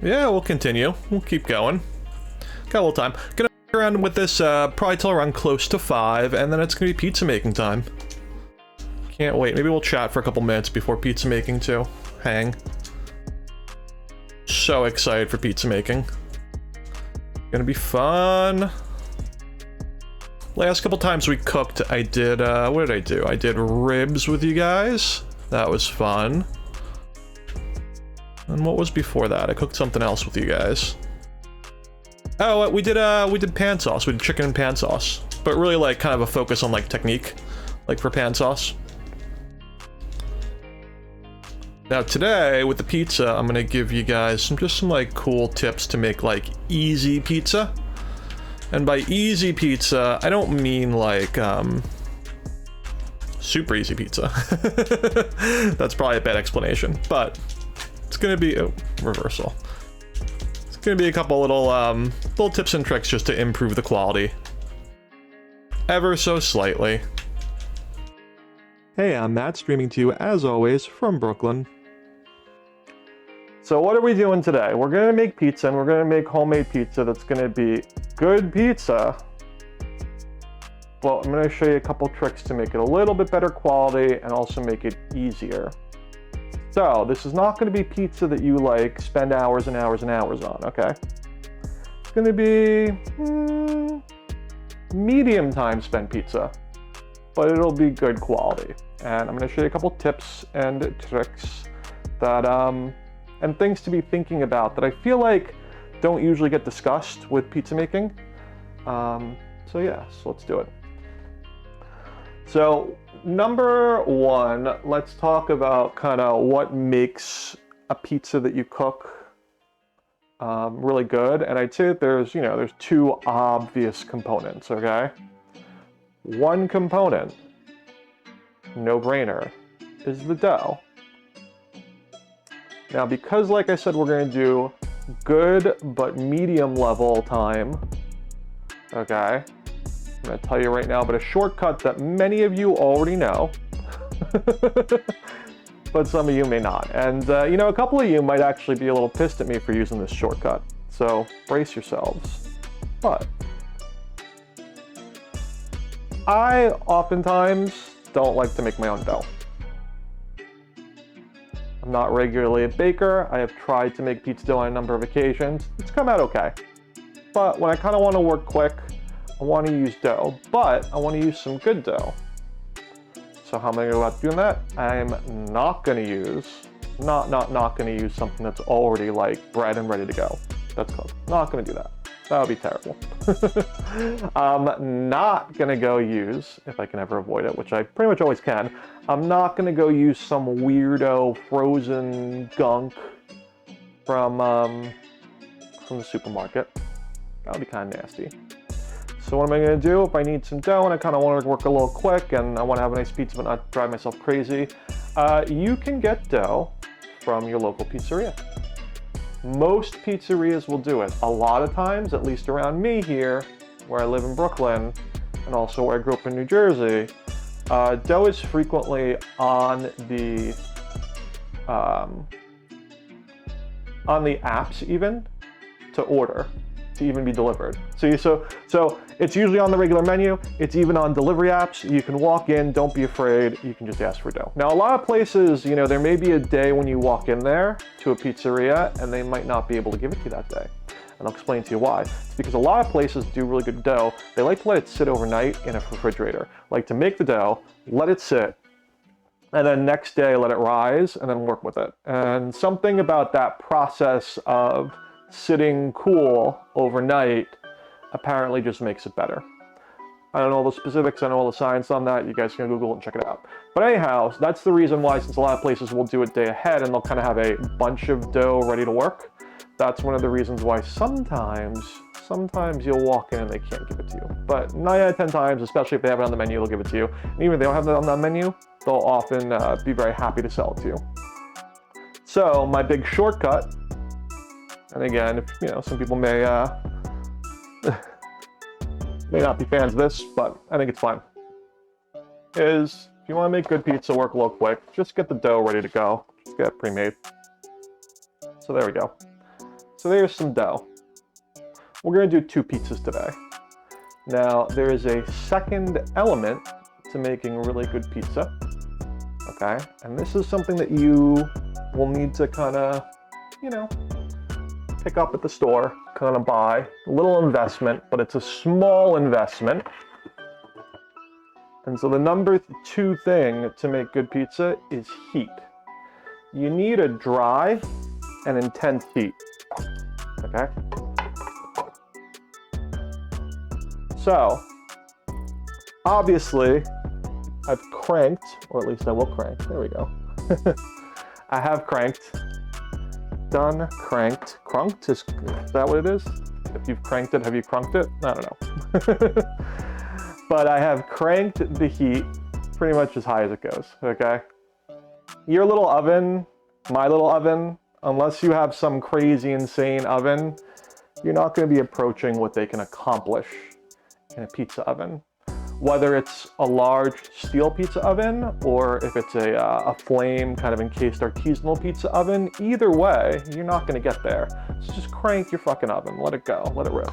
Yeah, we'll continue. We'll keep going. Got a little time. Gonna around with this probably till around close to 5, and then it's gonna be pizza making time. Can't wait. Maybe we'll chat for a couple minutes before pizza making too. Hang. So excited for pizza making. Gonna be fun. Last couple times we cooked, I did, what did I do? I did ribs with you guys. That was fun. And what was before that? I cooked something else with you guys. Oh, we did pan sauce. We did chicken and pan sauce. But really like kind of a focus on like technique, like for pan sauce. Now today, with the pizza, I'm gonna give you guys some like cool tips to make like easy pizza. And by easy pizza, I don't mean like, super easy pizza. That's probably a bad explanation, but it's gonna be, oh, reversal. It's gonna be a couple little tips and tricks just to improve the quality. Ever so slightly. Hey, I'm Matt, streaming to you as always from Brooklyn. So what are we doing today? We're gonna make pizza, and we're gonna make homemade pizza that's gonna be good pizza. Well, I'm gonna show you a couple tricks to make it a little bit better quality and also make it easier. So this is not gonna be pizza that you like spend hours and hours and hours on, okay? It's gonna be medium time spent pizza, but it'll be good quality. And I'm gonna show you a couple tips and tricks that, and things to be thinking about that I feel like don't usually get discussed with pizza making. So yeah, so let's do it. So number one, let's talk about kind of what makes a pizza that you cook really good. And I'd say that there's two obvious components, okay? One component, no brainer, is the dough. Now, because like I said, we're gonna do good but medium level time, okay? I'm gonna tell you right now, but a shortcut that many of you already know, but some of you may not. And a couple of you might actually be a little pissed at me for using this shortcut. So brace yourselves. But I oftentimes don't like to make my own dough. I'm not regularly a baker. I have tried to make pizza dough on a number of occasions. It's come out okay. But when I kind of want to work quick, I want to use dough, but I want to use some good dough. So how am I going to go about doing that? I'm not going to use, not going to use something that's already like bread and ready to go. That's close. Not going to do that. That would be terrible. I'm not going to go use, if I can ever avoid it, which I pretty much always can, I'm not going to go use some weirdo frozen gunk from the supermarket. That would be kind of nasty. So what am I going to do if I need some dough and I kind of want to work a little quick and I want to have a nice pizza but not drive myself crazy? You can get dough from your local pizzeria. Most pizzerias will do it. A lot of times, at least around me here, where I live in Brooklyn, and also where I grew up in New Jersey, dough is frequently on the apps even to order, to even be delivered. So it's usually on the regular menu. It's even on delivery apps. You can walk in, don't be afraid. You can just ask for dough. Now, a lot of places, there may be a day when you walk in there to a pizzeria and they might not be able to give it to you that day. And I'll explain to you why. It's because a lot of places do really good dough. They like to let it sit overnight in a refrigerator. Like to make the dough, let it sit, and then next day let it rise and then work with it. And something about that process of sitting cool overnight apparently just makes it better. I don't know all the specifics, I know all the science on that. You guys can Google it and check it out. But anyhow, that's the reason why, since a lot of places will do it day ahead and they'll kind of have a bunch of dough ready to work, that's one of the reasons why sometimes you'll walk in and they can't give it to you. But 9 out of 10 times, especially if they have it on the menu, they'll give it to you. And even if they don't have it on the menu, they'll often be very happy to sell it to you. So my big shortcut, and again, if some people may may not be fans of this, but I think it's fine, is if you want to make good pizza work a little quick, just get the dough ready to go. Just get it pre-made. So there we go. So there's some dough. We're gonna do 2 pizzas today. Now, there is a second element to making really good pizza, okay? And this is something that you will need to kind of, you know, pick up at the store, kind of buy. A little investment, but it's a small investment. And so the number 2 thing to make good pizza is heat. You need a dry and intense heat, okay? So, obviously, I've cranked, or at least I will crank, there we go. I have cranked, done, cranked, crunked, is that what it is? If you've cranked it, have you crunked it? I don't know. But I have cranked the heat pretty much as high as it goes, okay? Your little oven, my little oven, unless you have some crazy, insane oven, you're not gonna be approaching what they can accomplish in a pizza oven. Whether it's a large steel pizza oven or if it's a flame kind of encased artisanal pizza oven, either way, you're not gonna get there. So just crank your fucking oven, let it go, let it rip.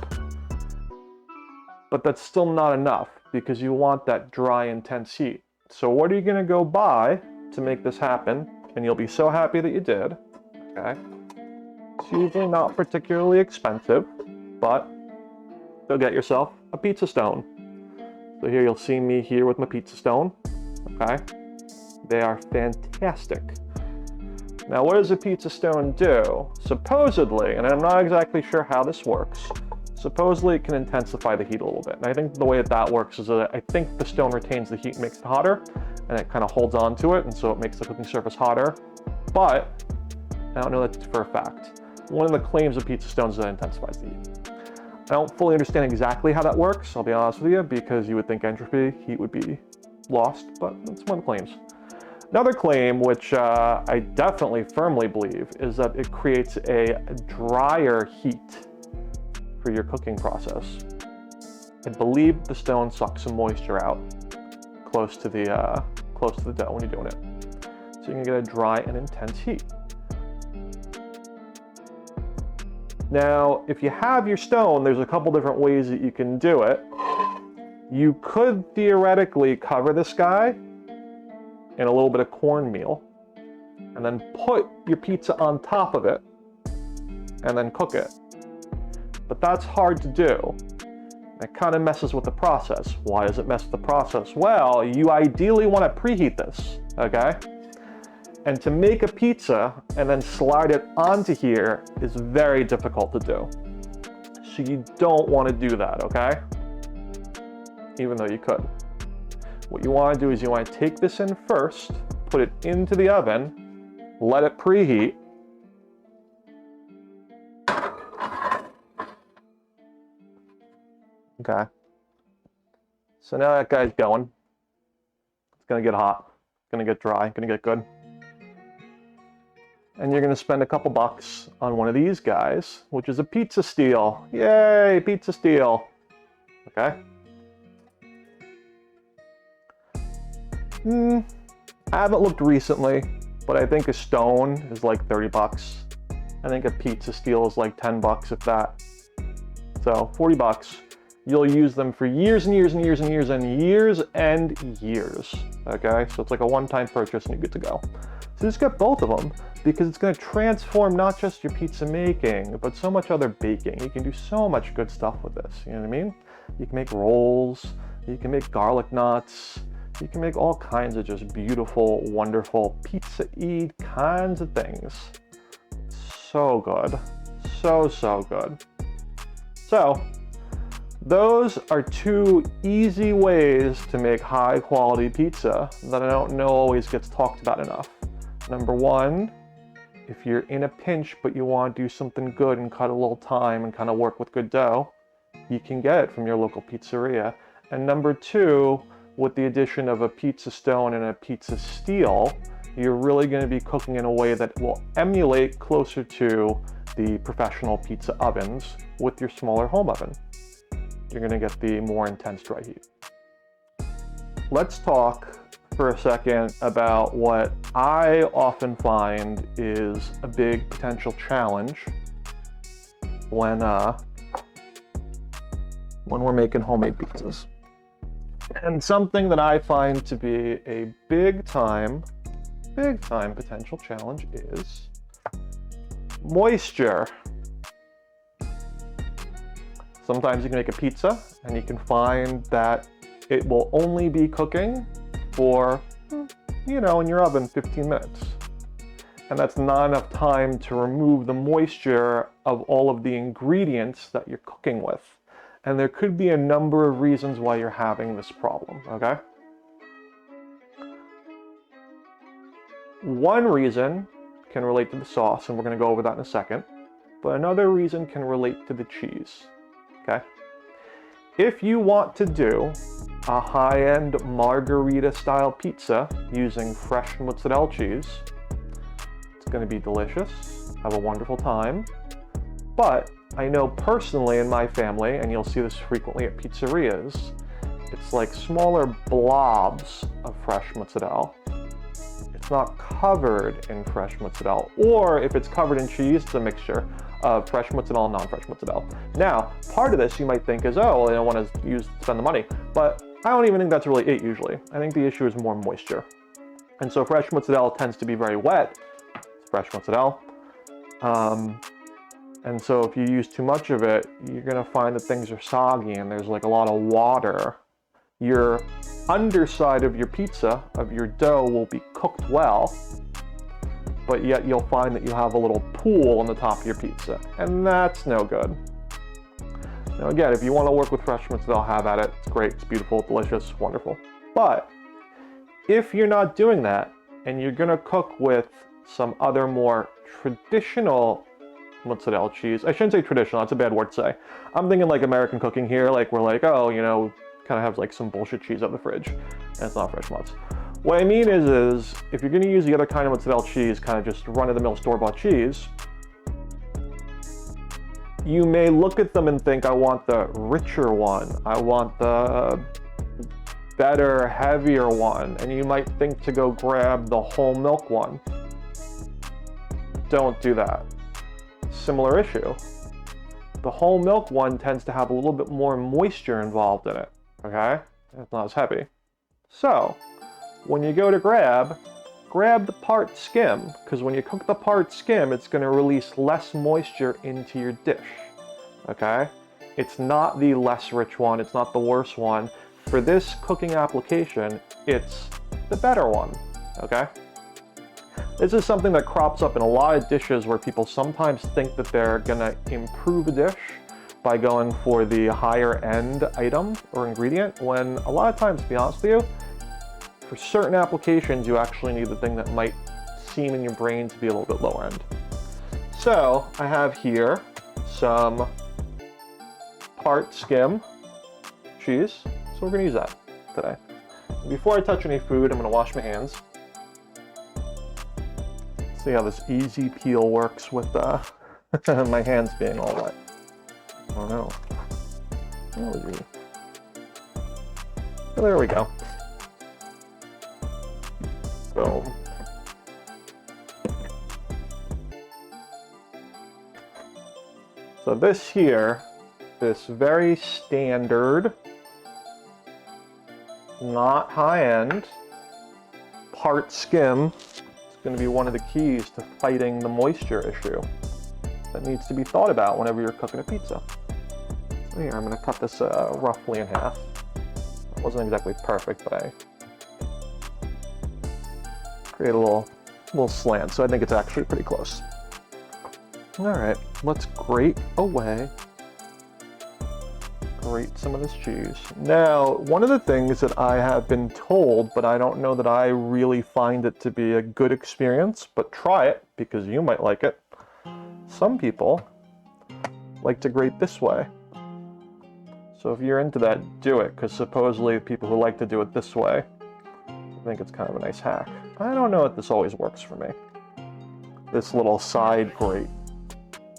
But that's still not enough because you want that dry, intense heat. So what are you gonna go buy to make this happen? And you'll be so happy that you did, okay? It's usually not particularly expensive, but go get yourself a pizza stone. So here you'll see me here with my pizza stone, okay? They are fantastic. Now what does a pizza stone do? Supposedly, and I'm not exactly sure how this works, supposedly it can intensify the heat a little bit. And I think the way that works is that I think the stone retains the heat and makes it hotter, and it kind of holds on to it, and so it makes the cooking surface hotter. But I don't know that for a fact. One of the claims of pizza stones is that it intensifies the heat. I don't fully understand exactly how that works, I'll be honest with you, because you would think entropy, heat would be lost, but that's one of the claims. Another claim, which I definitely firmly believe, is that it creates a drier heat for your cooking process. I believe the stone sucks some moisture out close to the dough when you're doing it. So you can get a dry and intense heat. Now, if you have your stone, there's a couple different ways that you can do it. You could theoretically cover this guy in a little bit of cornmeal and then put your pizza on top of it and then cook it. But that's hard to do. It kind of messes with the process. Why does it mess with the process? Well, you ideally want to preheat this, okay? And to make a pizza and then slide it onto here is very difficult to do. So you don't want to do that, okay? Even though you could. What you want to do is you want to take this in first, put it into the oven, let it preheat. Okay. So now that guy's going. It's gonna get hot, it's gonna get dry, it's gonna get good. And you're gonna spend a couple bucks on one of these guys, which is a pizza steel. Yay, pizza steel. Okay. I haven't looked recently, but I think a stone is like 30 bucks. I think a pizza steel is like 10 bucks, if that. So 40 bucks. You'll use them for years and years and years and years and years and years. Okay, so it's like a one-time purchase and you're good to go. So just get both of them because it's going to transform not just your pizza making, but so much other baking. You can do so much good stuff with this. You know what I mean? You can make rolls. You can make garlic knots. You can make all kinds of just beautiful, wonderful pizza-y kinds of things. So good. So, so good. So, those are 2 easy ways to make high quality pizza that I don't know always gets talked about enough. Number 1, if you're in a pinch but you want to do something good and cut a little time and kind of work with good dough, you can get it from your local pizzeria. And number 2, with the addition of a pizza stone and a pizza steel, you're really going to be cooking in a way that will emulate closer to the professional pizza ovens with your smaller home oven. You're going to get the more intense dry heat. Let's talk for a second about what I often find is a big potential challenge when we're making homemade pizzas. And something that I find to be a big time potential challenge is moisture. Sometimes you can make a pizza and you can find that it will only be cooking for, you know, in your oven 15 minutes. And that's not enough time to remove the moisture of all of the ingredients that you're cooking with. And there could be a number of reasons why you're having this problem, okay? One reason can relate to the sauce, and we're gonna go over that in a second. But another reason can relate to the cheese, okay? If you want to do a high-end margarita-style pizza using fresh mozzarella cheese, it's gonna be delicious, have a wonderful time, but I know personally in my family, and you'll see this frequently at pizzerias, it's like smaller blobs of fresh mozzarella. It's not covered in fresh mozzarella, or if it's covered in cheese, it's a mixture of fresh mozzarella and non-fresh mozzarella. Now, part of this you might think is, oh, I don't want to spend the money, but I don't even think that's really it usually. I think the issue is more moisture. And so fresh mozzarella tends to be very wet. It's fresh mozzarella. And so if you use too much of it, you're gonna find that things are soggy and there's like a lot of water. Your underside of your pizza, of your dough, will be cooked well, but yet you'll find that you have a little pool on the top of your pizza, and that's no good. Now again, if you want to work with fresh mozzarella, have at it. It's great, it's beautiful, delicious, wonderful. But if you're not doing that, and you're gonna cook with some other more traditional mozzarella cheese, I shouldn't say traditional, that's a bad word to say. I'm thinking like American cooking here, like we're like, oh, you know, kind of have like some bullshit cheese out of the fridge, and it's not fresh mozz. What I mean is if you're gonna use the other kind of mozzarella cheese, kind of just run-of-the-mill store-bought cheese, you may look at them and think, I want the richer one, I want the better, heavier one, and you might think to go grab the whole milk one. Don't do that. Similar issue. The whole milk one tends to have a little bit more moisture involved in it, okay? It's not as heavy. So, when you go to grab the part skim, because when you cook the part skim, it's going to release less moisture into your dish, okay? It's not the less rich one, it's not the worse one. For this cooking application, it's the better one, okay? This is something that crops up in a lot of dishes where people sometimes think that they're gonna improve a dish by going for the higher end item or ingredient, when a lot of times, to be honest with you, for certain applications, you actually need the thing that might seem in your brain to be a little bit lower end. So I have here some part skim cheese, so we're gonna use that today. Before I touch any food, I'm gonna wash my hands. See how this easy peel works with my hands being all wet. Oh no. Oh, there we go. Boom. So this here, this very standard, not high-end, part skim, is going to be one of the keys to fighting the moisture issue that needs to be thought about whenever you're cooking a pizza. So here, I'm going to cut this roughly in half. It wasn't exactly perfect, but I created a little slant, so I think it's actually pretty close. All right, let's grate away. Grate some of this cheese. Now, one of the things that I have been told, but I don't know that I really find it to be a good experience, but try it because you might like it. Some people like to grate this way. So if you're into that, do it, because supposedly people who like to do it this way, I think it's kind of a nice hack. I don't know if this always works for me. This little side grate.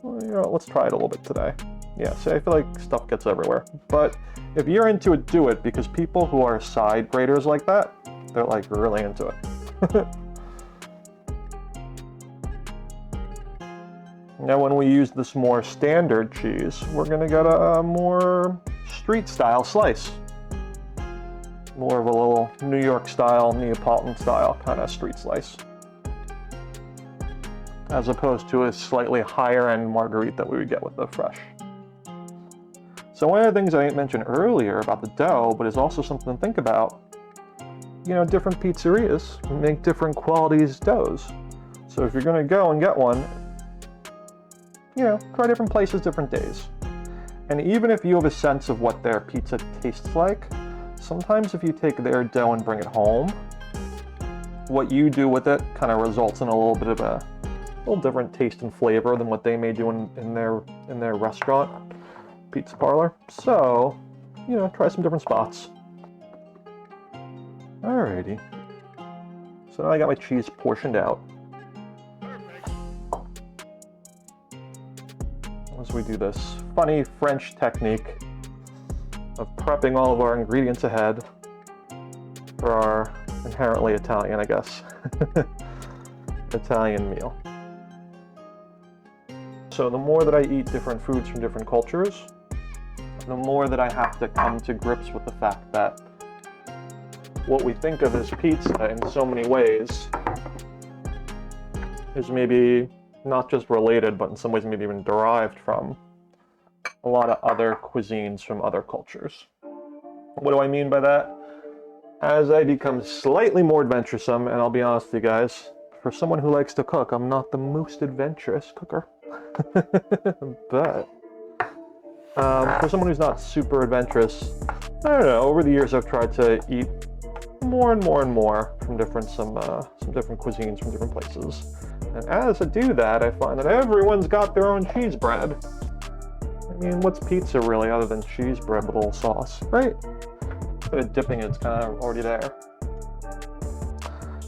Well, you know, let's try it a little bit today. Yeah, see, I feel like stuff gets everywhere. But if you're into it, do it, because people who are side graters like that, they're like really into it. Now when we use this more standard cheese, we're gonna get a more street style slice. More of a little New York style, Neapolitan style kind of street slice. As opposed to a slightly higher end marguerite that we would get with the fresh. So one of the things I didn't mention earlier about the dough, but is also something to think about, you know, different pizzerias make different qualities doughs. So if you're gonna go and get one, you know, try different places, different days. And even if you have a sense of what their pizza tastes like, sometimes if you take their dough and bring it home, what you do with it kind of results in a little bit of a little different taste and flavor than what they may do in their restaurant, pizza parlor. So, you know, try some different spots. Alrighty. So now I got my cheese portioned out. As we do this funny French technique of prepping all of our ingredients ahead for our inherently Italian, I guess, Italian meal. So the more that I eat different foods from different cultures, the more that I have to come to grips with the fact that what we think of as pizza in so many ways is maybe not just related, but in some ways maybe even derived from a lot of other cuisines from other cultures. What do I mean by that? As I become slightly more adventuresome, and I'll be honest with you guys, for someone who likes to cook, I'm not the most adventurous cooker. But for someone who's not super adventurous, I don't know, over the years I've tried to eat more and more and more from some different cuisines from different places. And as I do that, I find that everyone's got their own cheese bread. I mean, what's pizza really other than cheese bread with a little sauce, right? But of dipping it's kind of already there.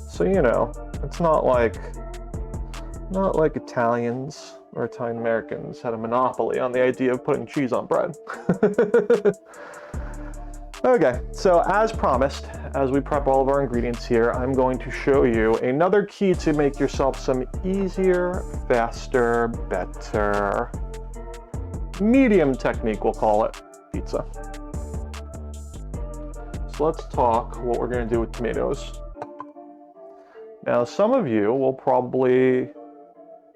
So, you know, it's not like Italians or Italian Americans had a monopoly on the idea of putting cheese on bread. Okay, so as promised, as we prep all of our ingredients here, I'm going to show you another key to make yourself some easier, faster, better, medium technique, we'll call it, pizza. So let's talk what we're going to do with tomatoes. Now, some of you will probably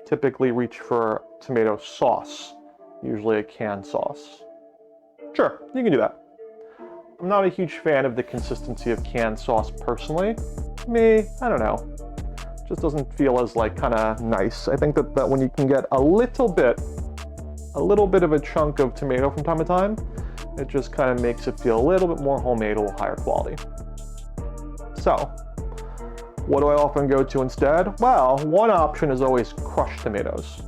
typically reach for tomato sauce, usually a canned sauce. Sure, you can do that. I'm not a huge fan of the consistency of canned sauce personally. Me, I don't know. Just doesn't feel as like kind of nice. I think that when you can get a little bit of a chunk of tomato from time to time, it just kind of makes it feel a little bit more homemade, a little higher quality. So, what do I often go to instead? Well, one option is always crushed tomatoes.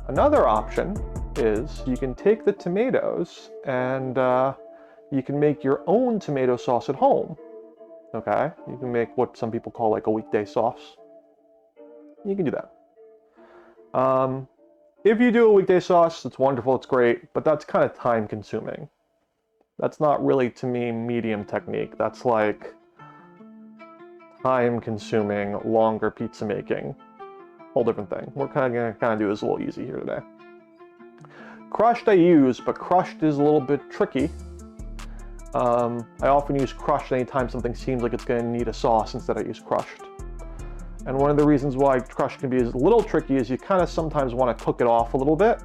Another option is you can take the tomatoes and you can make your own tomato sauce at home. Okay? You can make what some people call like a weekday sauce. You can do that. If you do a weekday sauce, it's wonderful, it's great, but that's kind of time consuming. That's not really, to me, medium technique. That's like time consuming, longer pizza making. Whole different thing. We're kind of gonna do this a little easy here today. Crushed I use, but crushed is a little bit tricky. I often use crushed anytime something seems like it's going to need a sauce. Instead I use crushed. And one of the reasons why crushed can be a little tricky is you kind of sometimes want to cook it off a little bit.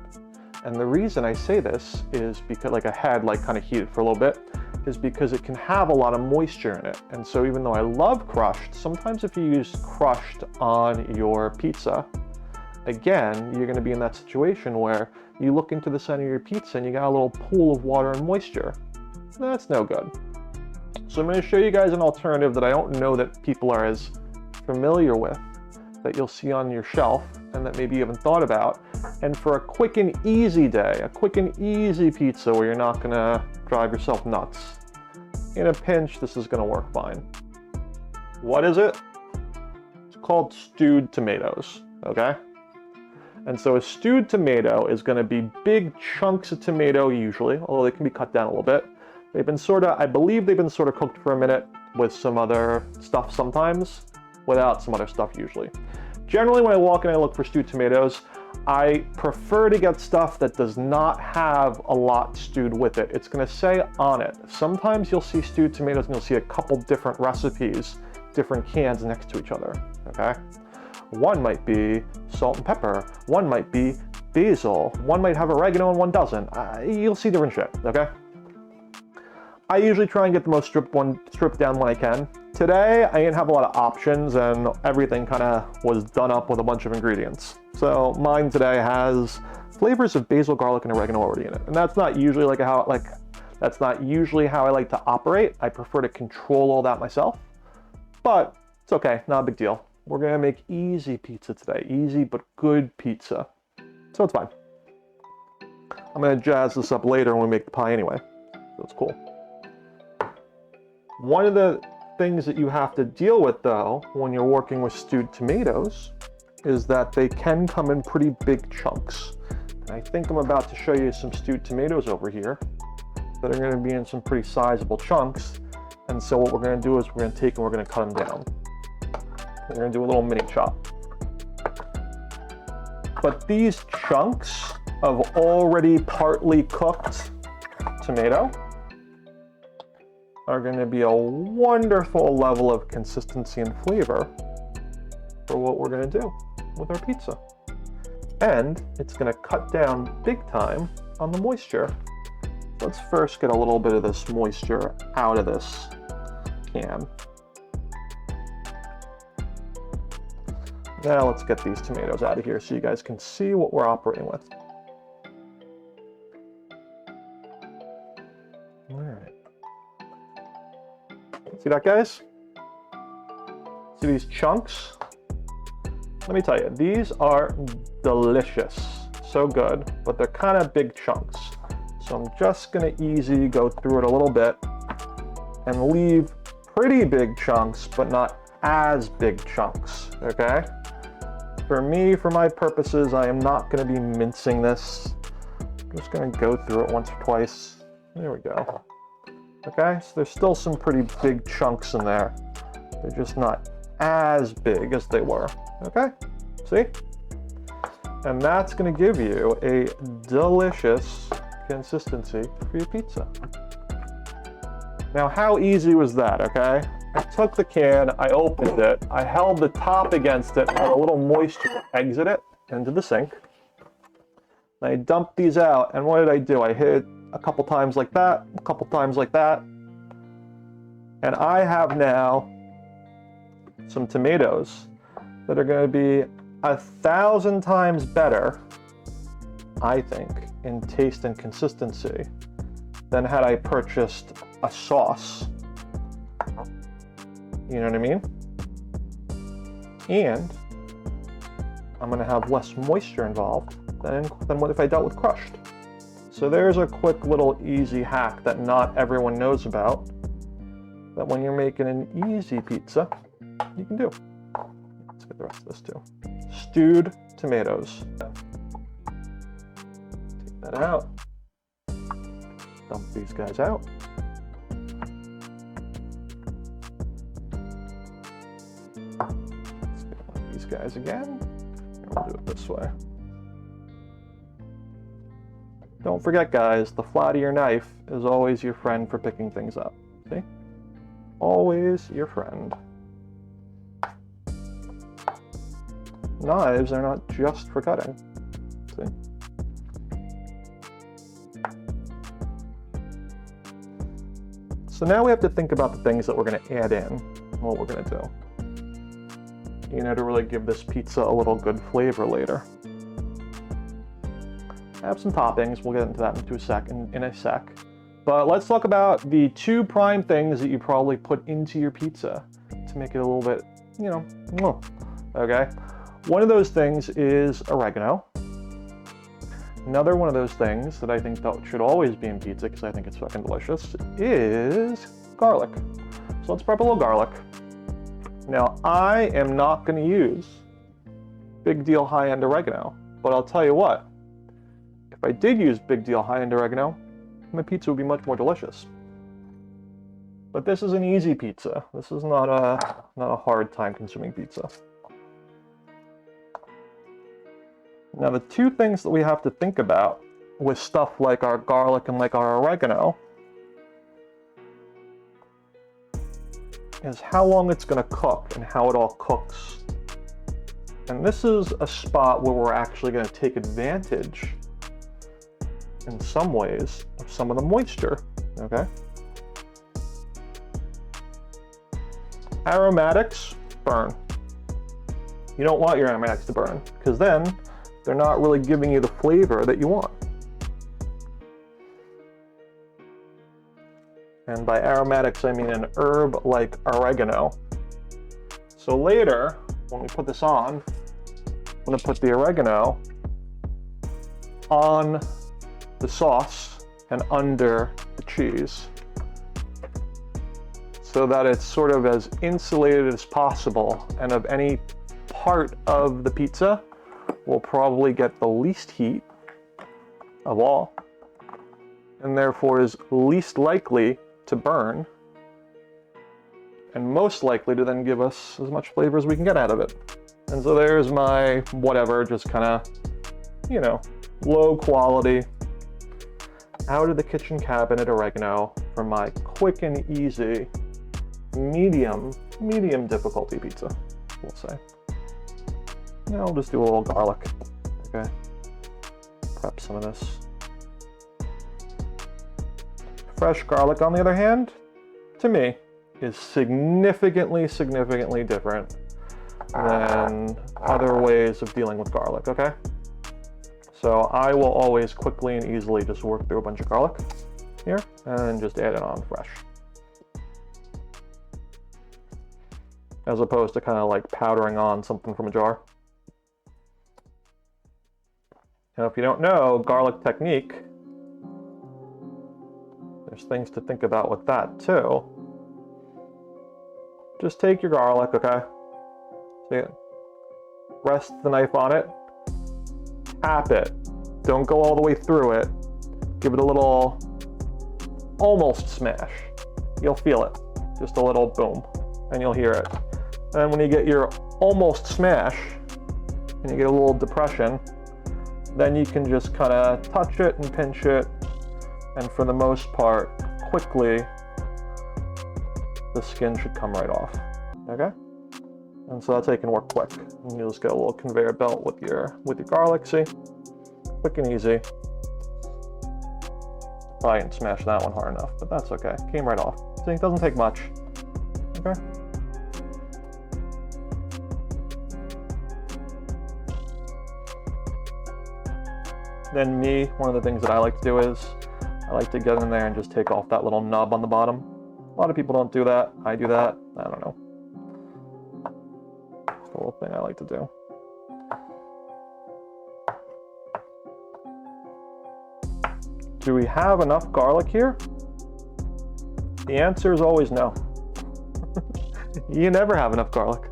And the reason I say this is because, like, I had kind of heated for a little bit, is because it can have a lot of moisture in it. And so even though I love crushed, sometimes if you use crushed on your pizza, again, you're going to be in that situation where you look into the center of your pizza and you got a little pool of water and moisture. That's no good. So I'm going to show you guys an alternative that I don't know that people are as familiar with, that you'll see on your shelf and that maybe you haven't thought about. And for a quick and easy day, a quick and easy pizza where you're not going to drive yourself nuts, in a pinch, this is going to work fine. What is it? It's called stewed tomatoes, okay? And so a stewed tomato is going to be big chunks of tomato usually, although they can be cut down a little bit. They've been I believe they've been sort of cooked for a minute with some other stuff sometimes, without some other stuff usually. Generally when I walk in and I look for stewed tomatoes, I prefer to get stuff that does not have a lot stewed with it. It's gonna say on it. Sometimes you'll see stewed tomatoes and you'll see a couple different recipes, different cans next to each other, okay? One might be salt and pepper, one might be basil, one might have oregano and one doesn't. You'll see different shit, okay? I usually try and get the most stripped down when I can. Today, I didn't have a lot of options and everything kind of was done up with a bunch of ingredients. So mine today has flavors of basil, garlic, and oregano already in it. And that's not usually that's not usually how I like to operate. I prefer to control all that myself, but it's okay, not a big deal. We're gonna make easy pizza today, easy but good pizza. So it's fine. I'm gonna jazz this up later when we make the pie anyway, so it's cool. One of the things that you have to deal with though, when you're working with stewed tomatoes, is that they can come in pretty big chunks. And I think I'm about to show you some stewed tomatoes over here that are gonna be in some pretty sizable chunks. And so what we're gonna do is we're gonna take and we're gonna cut them down. We're gonna do a little mini chop. But these chunks of already partly cooked tomato are going to be a wonderful level of consistency and flavor for what we're going to do with our pizza. And it's going to cut down big time on the moisture. Let's first get a little bit of this moisture out of this can. Now let's get these tomatoes out of here so you guys can see what we're operating with. All right. See that, guys? See these chunks? Let me tell you, these are delicious. So good, but they're kind of big chunks. So I'm just gonna easy go through it a little bit and leave pretty big chunks, but not as big chunks, okay? For me, for my purposes, I am not gonna be mincing this. I'm just gonna go through it once or twice. There we go. Okay, so there's still some pretty big chunks in there. They're just not as big as they were, okay? See? And that's gonna give you a delicious consistency for your pizza. Now, how easy was that, okay? I took the can, I opened it, I held the top against it, let a little moisture exit it into the sink. And I dumped these out, and what did I do? I hit it a couple times like that, a couple times like that. And I have now some tomatoes that are going to be 1,000 times better, I think, in taste and consistency than had I purchased a sauce. You know what I mean? And I'm going to have less moisture involved than what if I dealt with crushed. So there's a quick little easy hack that not everyone knows about, that when you're making an easy pizza, you can do. Let's get the rest of this too. Stewed tomatoes. Take that out. Dump these guys out. Let's get these guys again. And we'll do it this way. Don't forget, guys, the flat of your knife is always your friend for picking things up. See? Always your friend. Knives are not just for cutting. See? So now we have to think about the things that we're going to add in and what we're going to do, you know, to really give this pizza a little good flavor later. I have some toppings. We'll get into that in a sec. But let's talk about the two prime things that you probably put into your pizza to make it a little bit, you know, okay? One of those things is oregano. Another one of those things that I think that should always be in pizza, because I think it's fucking delicious, is garlic. So let's prep a little garlic. Now, I am not going to use Big Deal high-end oregano, but I'll tell you what, if I did use Big Deal high-end oregano, my pizza would be much more delicious. But this is an easy pizza. This is not a hard time consuming pizza. Now the two things that we have to think about with stuff like our garlic and like our oregano is how long it's going to cook and how it all cooks. And this is a spot where we're actually going to take advantage in some ways of some of the moisture, okay? Aromatics burn. You don't want your aromatics to burn because then they're not really giving you the flavor that you want. And by aromatics, I mean an herb like oregano. So later, when we put this on, I'm gonna put the oregano on the sauce and under the cheese so that it's sort of as insulated as possible, and of any part of the pizza will probably get the least heat of all, and therefore is least likely to burn, and most likely to then give us as much flavor as we can get out of it. And so there's my whatever, just kind of, you know, low quality, out of the kitchen cabinet oregano for my quick and easy, medium difficulty pizza, we'll say. Now I'll just do a little garlic, okay? Prep some of this. Fresh garlic, on the other hand, to me, is significantly different than other ways of dealing with garlic, okay? So I will always quickly and easily just work through a bunch of garlic here and just add it on fresh. As opposed to kind of like powdering on something from a jar. Now, if you don't know garlic technique, there's things to think about with that too. Just take your garlic, okay? See it? Rest the knife on it. Tap it. Don't go all the way through it. Give it a little almost smash. You'll feel it. Just a little boom, and you'll hear it. And when you get your almost smash, and you get a little depression, then you can just kind of touch it and pinch it, and for the most part, quickly, the skin should come right off, okay? And so that's how you can work quick. And you'll just get a little conveyor belt with your garlic, see? Quick and easy. Probably didn't smash that one hard enough, but that's okay. Came right off. See, it doesn't take much, okay? Then me, one of the things that I like to do is, I like to get in there and just take off that little nub on the bottom. A lot of people don't do that. I do that. I don't know. It's a little thing I like to do. Do we have enough garlic here? The answer is always no. You never have enough garlic.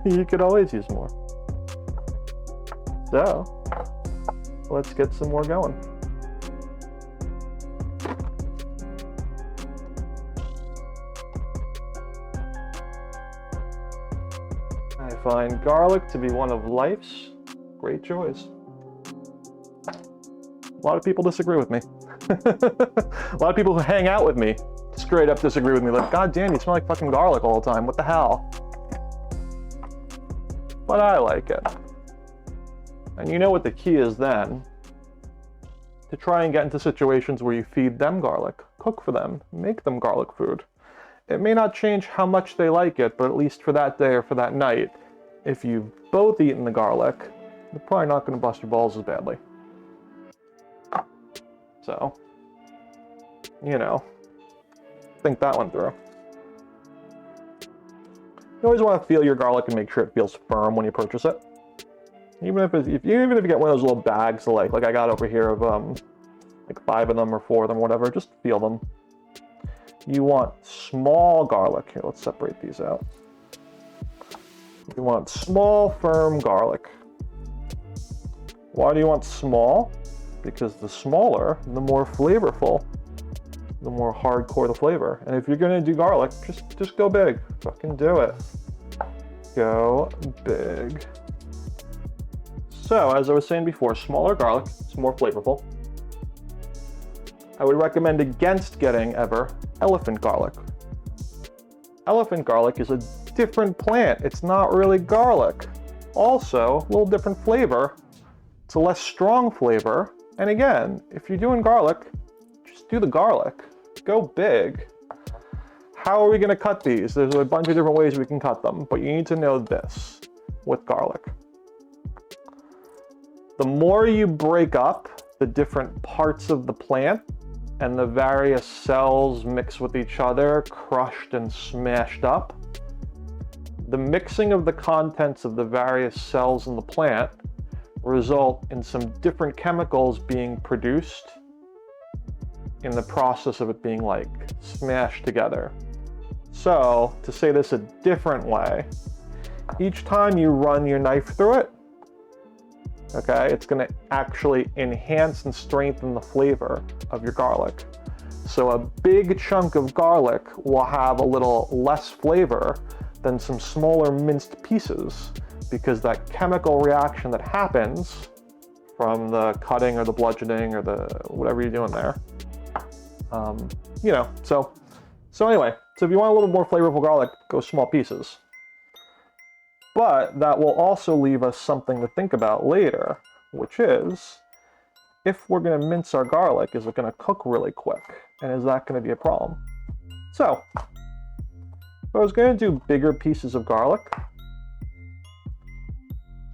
You could always use more. So, let's get some more going. I find garlic to be one of life's great joys. A lot of people disagree with me. A lot of people who hang out with me straight up disagree with me. Like, God damn, you smell like fucking garlic all the time. What the hell? But I like it. And you know what the key is then? To try and get into situations where you feed them garlic, cook for them, make them garlic food. It may not change how much they like it, but at least for that day or for that night, if you've both eaten the garlic, they're probably not going to bust your balls as badly. So, you know, think that one through. You always want to feel your garlic and make sure it feels firm when you purchase it. Even if you get one of those little bags, like I got over here of like 5 of them or 4 of them, whatever, just feel them. You want small garlic. Here, let's separate these out. You want small, firm garlic. Why do you want small? Because the smaller, the more flavorful, the more hardcore the flavor. And if you're gonna do garlic, just go big. Fucking do it. Go big. So, as I was saying before, smaller garlic is more flavorful. I would recommend against getting ever elephant garlic. Elephant garlic is a different plant. It's not really garlic. Also, a little different flavor. It's a less strong flavor. And again, if you're doing garlic, just do the garlic. Go big. How are we going to cut these? There's a bunch of different ways we can cut them, but you need to know this with garlic. The more you break up the different parts of the plant and the various cells mix with each other, crushed and smashed up, the mixing of the contents of the various cells in the plant result in some different chemicals being produced in the process of it being like smashed together. So, to say this a different way, each time you run your knife through it, okay, it's going to actually enhance and strengthen the flavor of your garlic. So a big chunk of garlic will have a little less flavor than some smaller minced pieces, because that chemical reaction that happens from the cutting or the bludgeoning or the whatever you're doing there, you know, so anyway, so if you want a little more flavorful garlic, go small pieces. But that will also leave us something to think about later, which is, if we're going to mince our garlic, is it going to cook really quick? And is that going to be a problem? So, if I was going to do bigger pieces of garlic,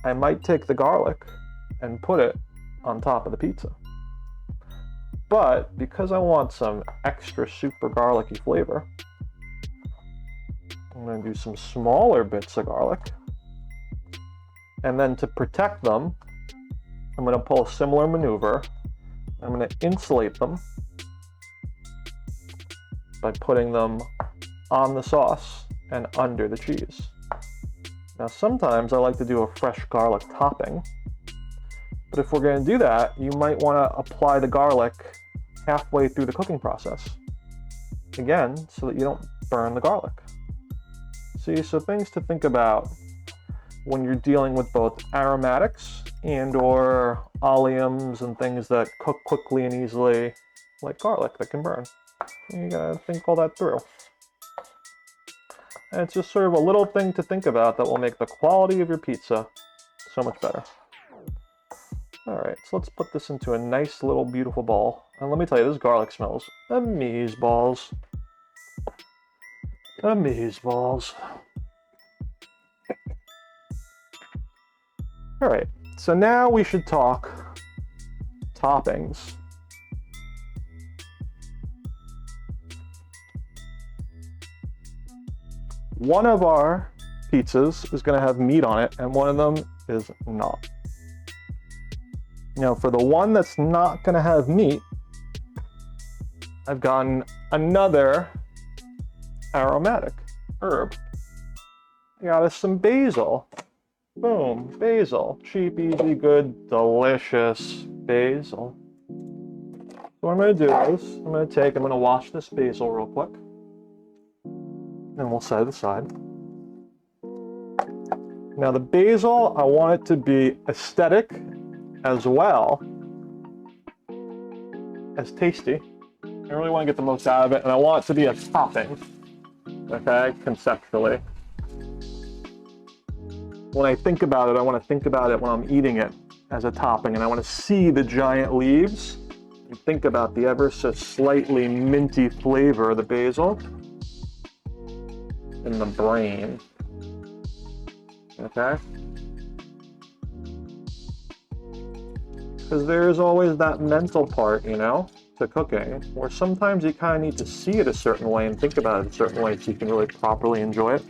I might take the garlic and put it on top of the pizza. But because I want some extra super garlicky flavor, I'm going to do some smaller bits of garlic. And then to protect them, I'm going to pull a similar maneuver. I'm going to insulate them by putting them on the sauce and under the cheese. Now sometimes I like to do a fresh garlic topping, but if we're going to do that, you might want to apply the garlic halfway through the cooking process. Again, so that you don't burn the garlic. See, so things to think about when you're dealing with both aromatics and or oleums and things that cook quickly and easily, like garlic that can burn. You gotta think all that through. And it's just sort of a little thing to think about that will make the quality of your pizza so much better. Alright, so let's put this into a nice little beautiful bowl. And let me tell you, this garlic smells amazeballs. Amazeballs. Alright, so now we should talk toppings. One of our pizzas is going to have meat on it, and one of them is not. Now, for the one that's not going to have meat, I've gotten another aromatic herb. I got us some basil. Boom, basil. Cheap, easy, good, delicious basil. So what I'm going to do is, I'm going to wash this basil real quick. And we'll set it aside. Now the basil, I want it to be aesthetic as well as tasty. I really want to get the most out of it, and I want it to be a topping, okay, conceptually. When I think about it, I want to think about it when I'm eating it as a topping, and I want to see the giant leaves and think about the ever so slightly minty flavor of the basil in the brain, okay? Because there is always that mental part, you know, to cooking, where sometimes you kind of need to see it a certain way and think about it a certain way so you can really properly enjoy it.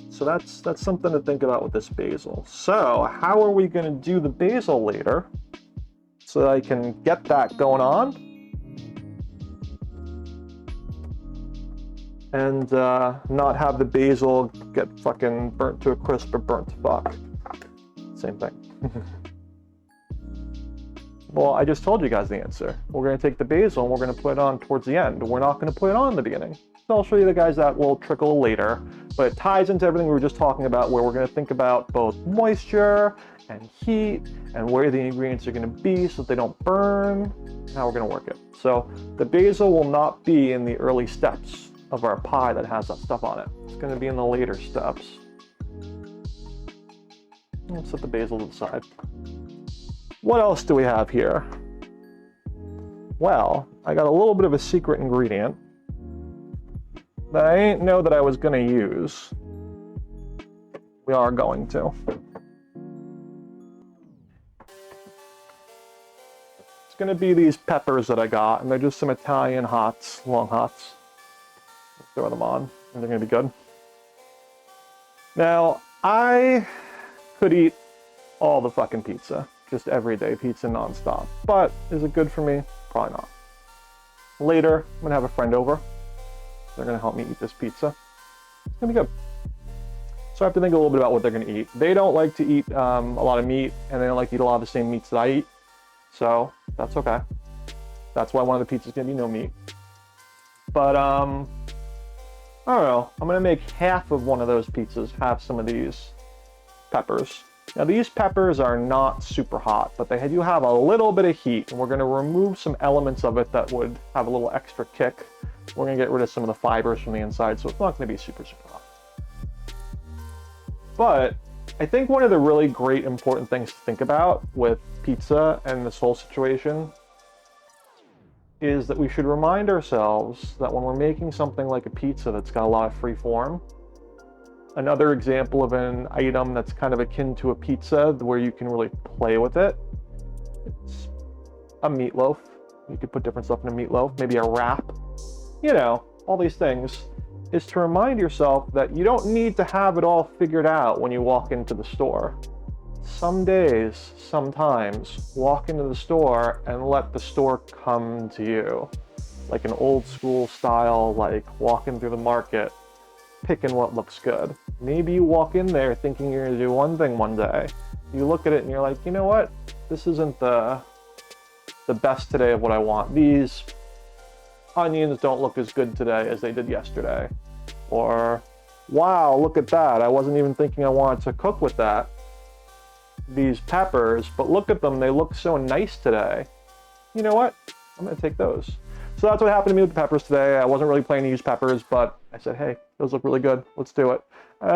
So that's something to think about with this basil. So how are we going to do the basil later so that I can get that going on and not have the basil get fucking burnt to a crisp or burnt to fuck? Same thing. Well, I just told you guys the answer. We're going to take the basil and we're going to put it on towards the end. We're not going to put it on in the beginning. I'll show you the guys that will trickle later, but it ties into everything we were just talking about, where we're going to think about both moisture and heat and where the ingredients are going to be so that they don't burn, and how we're going to work it. So the basil will not be in the early steps of our pie that has that stuff on it. It's going to be in the later steps. Let's set the basil to the side. What else do we have here? Well, I got a little bit of a secret ingredient that I didn't know that I was going to use. We are going to. It's going to be these peppers that I got, and they're just some Italian hots, long hots. Throw them on, and they're going to be good. Now, I could eat all the fucking pizza, just everyday pizza nonstop. But is it good for me? Probably not. Later, I'm gonna have a friend over. They're gonna help me eat this pizza. It's gonna be good. So I have to think a little bit about what they're gonna eat. They don't like to eat a lot of meat, and they don't like to eat a lot of the same meats that I eat. So that's okay. That's why one of the pizzas is gonna be no meat. But I don't know. I'm gonna make half of one of those pizzas have some of these peppers. Now these peppers are not super hot, but they do have a little bit of heat, and we're going to remove some elements of it that would have a little extra kick. We're going to get rid of some of the fibers from the inside, so it's not going to be super hot. But I think one of the really great important things to think about with pizza and this whole situation is that we should remind ourselves that when we're making something like a pizza that's got a lot of free form, another example of an item that's kind of akin to a pizza where you can really play with it, it's a meatloaf. You could put different stuff in a meatloaf, maybe a wrap, you know, all these things, is to remind yourself that you don't need to have it all figured out when you walk into the store. Some days, sometimes, walk into the store and let the store come to you. Like an old school style, like walking through the market, picking what looks good. Maybe you walk in there thinking you're gonna do one thing one day. You look at it and you're like, you know what? This isn't the best today of what I want. These onions don't look as good today as they did yesterday. Or, wow, look at that. I wasn't even thinking I wanted to cook with that. These peppers, but look at them. They look so nice today. You know what? I'm gonna take those. So that's what happened to me with the peppers today. I wasn't really planning to use peppers, but I said, hey, those look really good. Let's do it.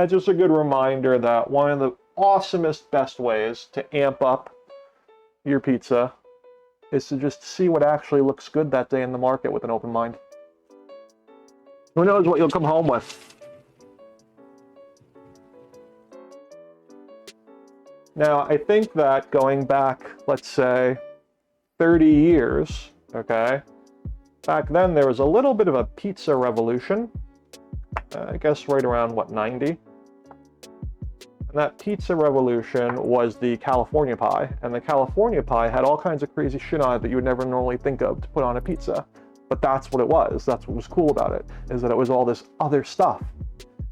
Just a good reminder that one of the awesomest, best ways to amp up your pizza is to just see what actually looks good that day in the market with an open mind. Who knows what you'll come home with? Now, I think that going back, let's say, 30 years, okay, back then there was a little bit of a pizza revolution, I guess right around, what, 90? And that pizza revolution was the California pie, and the California pie had all kinds of crazy shit on it that you would never normally think of to put on a pizza. But that's what it was. That's what was cool about it, is that it was all this other stuff.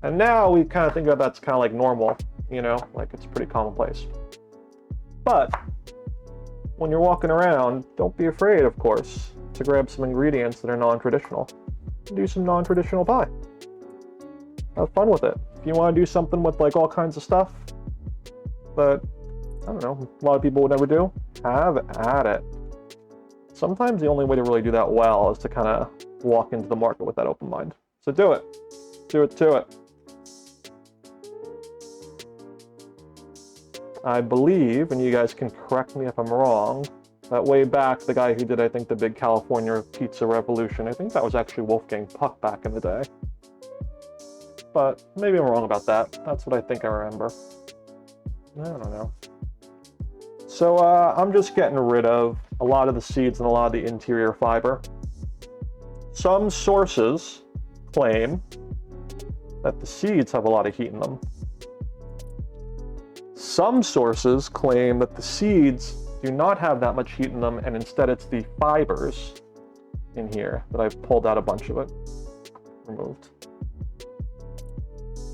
And now we kind of think of that's kind of like normal, you know, like it's pretty commonplace. But when you're walking around, don't be afraid, of course, to grab some ingredients that are non-traditional. Do some non-traditional pie. Have fun with it. If you want to do something with like all kinds of stuff that, I don't know, a lot of people would never do, have at it. Sometimes the only way to really do that well is to kind of walk into the market with that open mind. So do it. Do it to it. I believe, and you guys can correct me if I'm wrong, that way back, the guy who did, I think, the big California pizza revolution, I think that was actually Wolfgang Puck back in the day. But maybe I'm wrong about that. That's what I think I remember. I don't know. So I'm just getting rid of a lot of the seeds and a lot of the interior fiber. Some sources claim that the seeds have a lot of heat in them. Some sources claim that the seeds do not have that much heat in them, and instead it's the fibers in here that I've pulled out a bunch of it, removed.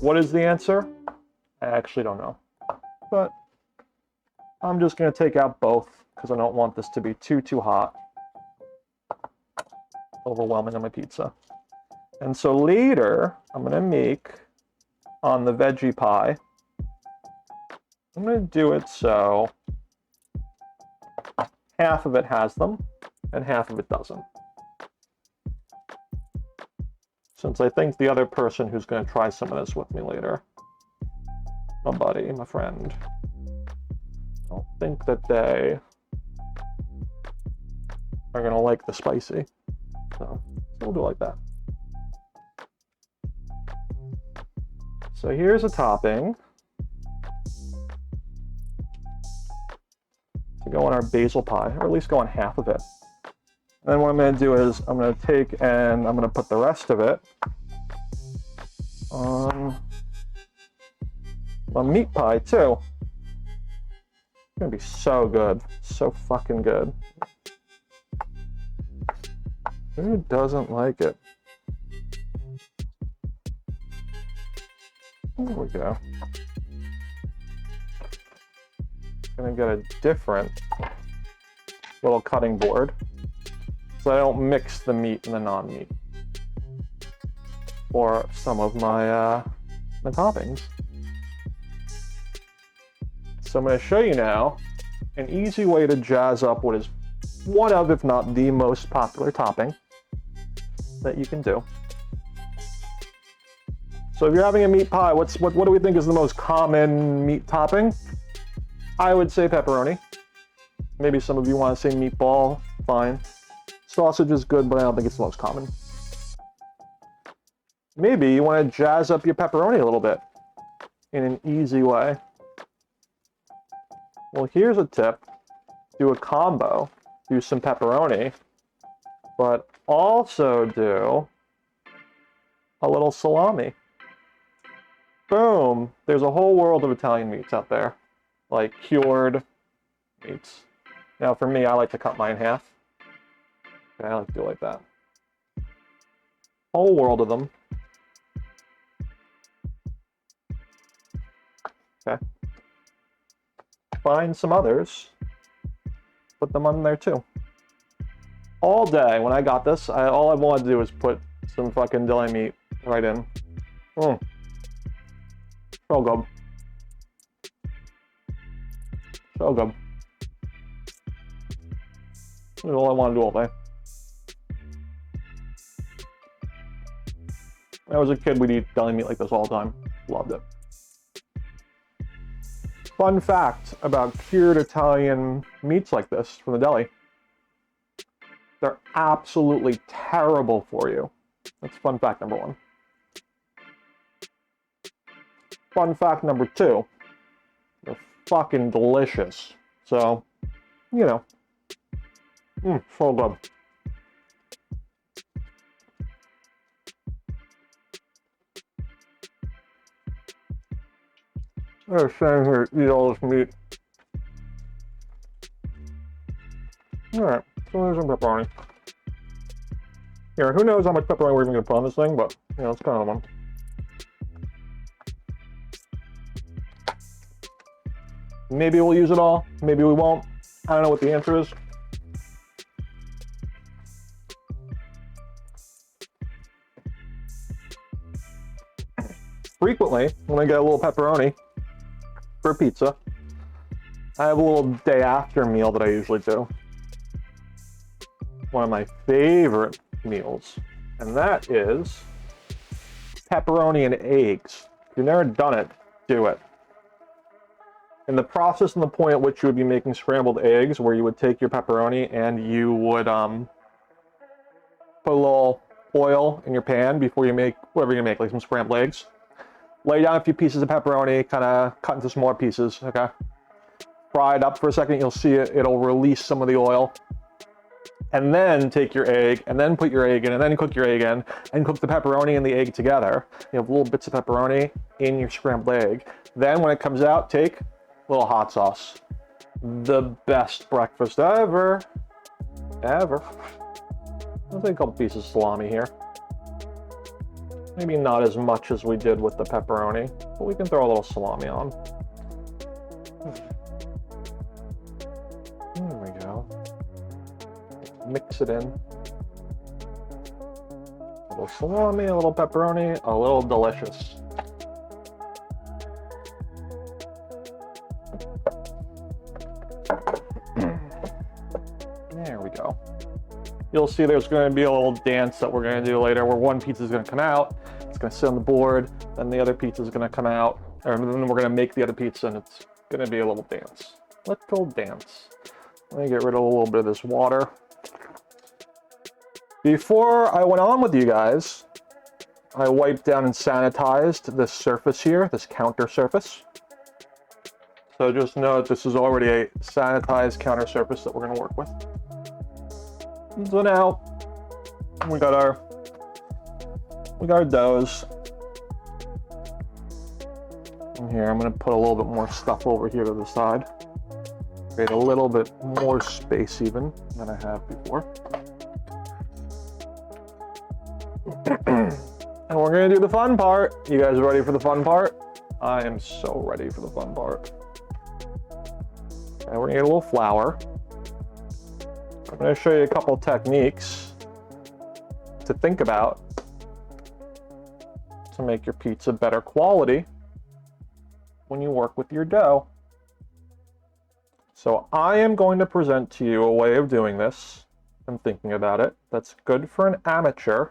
What is the answer? I actually don't know. But I'm just going to take out both because I don't want this to be too hot. Overwhelming on my pizza. And so later, I'm gonna make, on the veggie pie, I'm gonna do it so half of it has them and half of it doesn't. Since I think the other person who's gonna try some of this with me later, my buddy, my friend, I don't think that they are gonna like the spicy. So we'll do it like that. So here's a topping to go on our basil pie, or at least go on half of it. And then what I'm gonna do is I'm gonna take and I'm gonna put the rest of it on a meat pie too. It's gonna be so good, so fucking good. Who doesn't like it? There we go. Gonna get a different little cutting board so I don't mix the meat and the non-meat for some of my my toppings. So I'm going to show you now an easy way to jazz up what is one of, if not the most popular topping that you can do. So if you're having a meat pie, what do we think is the most common meat topping? I would say pepperoni. Maybe some of you want to say meatball, fine. Sausage is good, but I don't think it's the most common. Maybe you want to jazz up your pepperoni a little bit in an easy way. Well, here's a tip. Do a combo. Do some pepperoni, but also do a little salami. Boom! There's a whole world of Italian meats out there, like cured meats. Now for me, I like to cut mine in half. Okay, I like to do it like that. Whole world of them. Okay. Find some others. Put them on there too. All day, when I got this, all I wanted to do was put some fucking deli meat right in. So good. So good. That's all I want to do all day. When I was a kid, we'd eat deli meat like this all the time. Loved it. Fun fact about cured Italian meats like this from the deli. They're absolutely terrible for you. That's fun fact number one. Fun fact number two. They're fucking delicious. So, you know. So good. I'm just sitting here eat all this meat. Alright, so there's some pepperoni. Here, who knows how much pepperoni we're even going to put on this thing, but, you know, it's kind of one. Maybe we'll use it all, maybe we won't. I don't know what the answer is. Frequently, when I get a little pepperoni for pizza, I have a little day after meal that I usually do. One of my favorite meals, and that is pepperoni and eggs. If you've never done it, do it. And the process and the point at which you would be making scrambled eggs, where you would take your pepperoni and you would put a little oil in your pan before you make whatever you're gonna make, like some scrambled eggs. Lay down a few pieces of pepperoni, kind of cut into smaller pieces, okay? Fry it up for a second, you'll see it, it'll release some of the oil. And then take your egg, and then put your egg in, and then cook your egg in, and cook the pepperoni and the egg together. You have little bits of pepperoni in your scrambled egg. Then when it comes out, take a little hot sauce. The best breakfast ever. Ever. I'll take a couple pieces of salami here. Maybe not as much as we did with the pepperoni, but we can throw a little salami on. There we go. Mix it in. little salami, a little pepperoni, a little delicious. There we go. You'll see there's going to be a little dance that we're going to do later where one pizza is going to come out, it's going to sit on the board, then the other pizza is going to come out, and then we're going to make the other pizza, and it's going to be a little dance. Little dance. Let me get rid of a little bit of this water. Before I went on with you guys, I wiped down and sanitized this surface here, this counter surface. So just know that this is already a sanitized counter surface that we're going to work with. So now we got our doughs. And here I'm going to put a little bit more stuff over here to the side. Create a little bit more space even than I have before. And we're going to do the fun part. You guys ready for the fun part? I am so ready for the fun part. Okay, we're going to get a little flour. I'm going to show you a couple techniques to think about to make your pizza better quality when you work with your dough. So I am going to present to you a way of doing this and thinking about it that's good for an amateur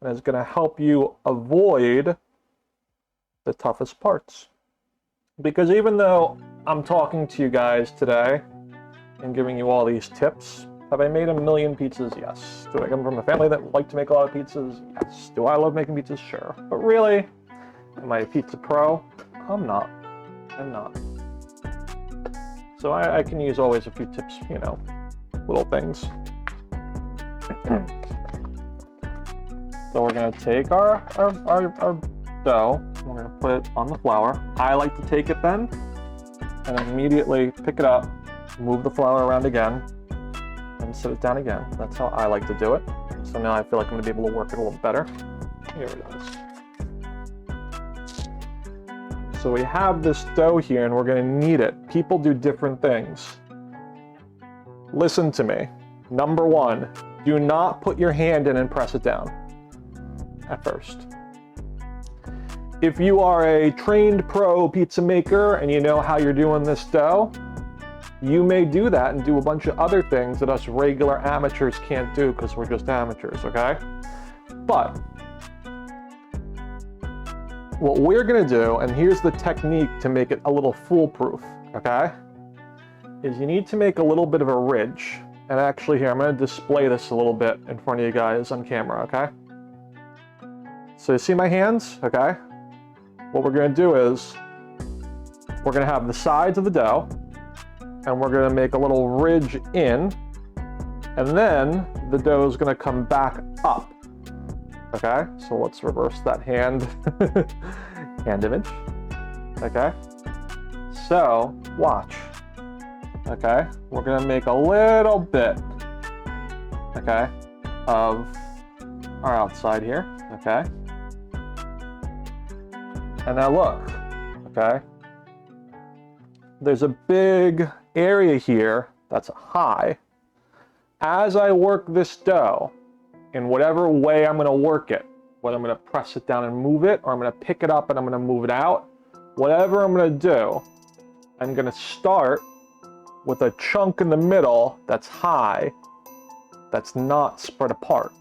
and is going to help you avoid the toughest parts. Because even though I'm talking to you guys today and giving you all these tips, have I made a million pizzas? Yes. Do I come from a family that like to make a lot of pizzas? Yes. Do I love making pizzas? Sure. But really, am I a pizza pro? I'm not. I'm not. So I can use always a few tips, you know, little things. So we're going to take our dough, we're going to put it on the flour. I like to take it then and immediately pick it up, move the flour around again, and set it down again. That's how I like to do it. So now I feel like I'm going to be able to work it a little better. Here it is. So we have this dough here and we're going to knead it. People do different things. Listen to me. Number one, do not put your hand in and press it down at first. If you are a trained pro pizza maker and you know how you're doing this dough, you may do that and do a bunch of other things that us regular amateurs can't do because we're just amateurs, okay? But what we're gonna do, and here's the technique to make it a little foolproof, okay? Is you need to make a little bit of a ridge. And actually here, I'm gonna display this a little bit in front of you guys on camera, okay? So you see my hands, okay? What we're gonna do is, we're gonna have the sides of the dough, and we're gonna make a little ridge in, and then the dough is gonna come back up. Okay, so let's reverse that hand image. Okay, so watch. Okay, we're gonna make a little bit, okay, of our outside here. Okay, and now look. Okay, there's a big area here that's high. As I work this dough, in whatever way I'm going to work it, whether I'm going to press it down and move it, or I'm going to pick it up and I'm going to move it out, whatever I'm going to do, I'm going to start with a chunk in the middle that's high, that's not spread apart.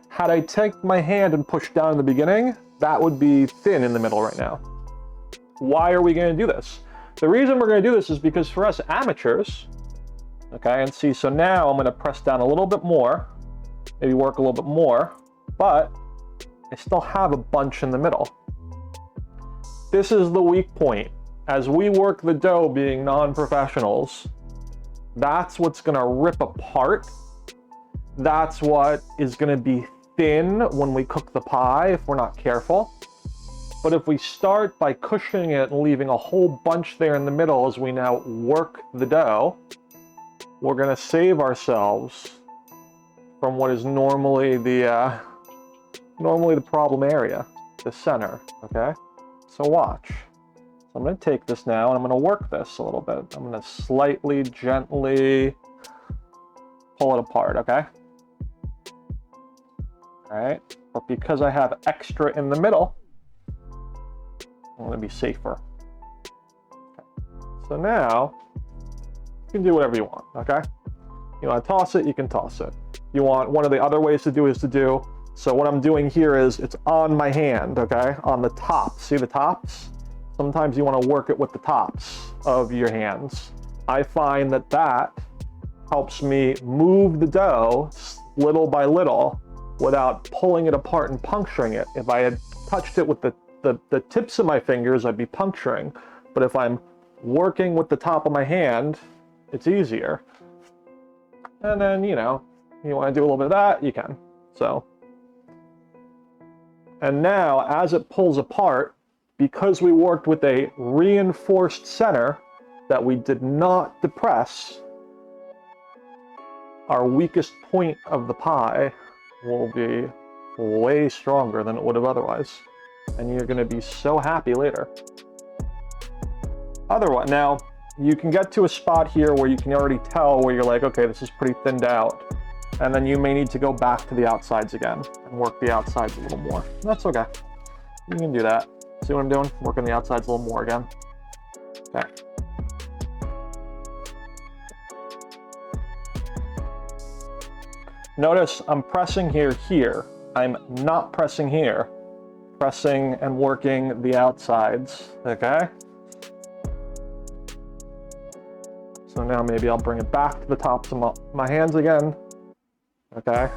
Had I take my hand and push down in the beginning, that would be thin in the middle right now. Why are we going to do this? The reason we're going to do this is because for us amateurs, okay, and see, so now I'm going to press down a little bit more, maybe work a little bit more, but I still have a bunch in the middle. This is the weak point. As we work the dough being non-professionals, that's what's going to rip apart. That's what is going to be thin when we cook the pie if we're not careful. But if we start by cushioning it and leaving a whole bunch there in the middle as we now work the dough, we're going to save ourselves from what is normally the problem area, the center, okay? So watch. So I'm going to take this now and I'm going to work this a little bit. I'm going to slightly, gently pull it apart, okay? All right, but because I have extra in the middle, I'm gonna be safer. Okay. So now, you can do whatever you want, okay? You wanna toss it, you can toss it. You want, one of the other ways to do is to do, so what I'm doing here is, it's on my hand, okay? On the top, see the tops? Sometimes you wanna work it with the tops of your hands. I find that that helps me move the dough little by little without pulling it apart and puncturing it. If I had touched it with the tips of my fingers, I'd be puncturing. But if I'm working with the top of my hand, it's easier. And then, you know, you want to do a little bit of that, you can. So, and now as it pulls apart, because we worked with a reinforced center that we did not depress, our weakest point of the pie will be way stronger than it would have otherwise. And you're gonna be so happy later. Otherwise, now, you can get to a spot here where you can already tell where you're like, okay, this is pretty thinned out. And then you may need to go back to the outsides again and work the outsides a little more. That's okay. You can do that. See what I'm doing? Working the outsides a little more again. Okay. Notice I'm pressing here. I'm not pressing here. Pressing and working the outsides, okay? So now maybe I'll bring it back to the tops of my hands again, okay?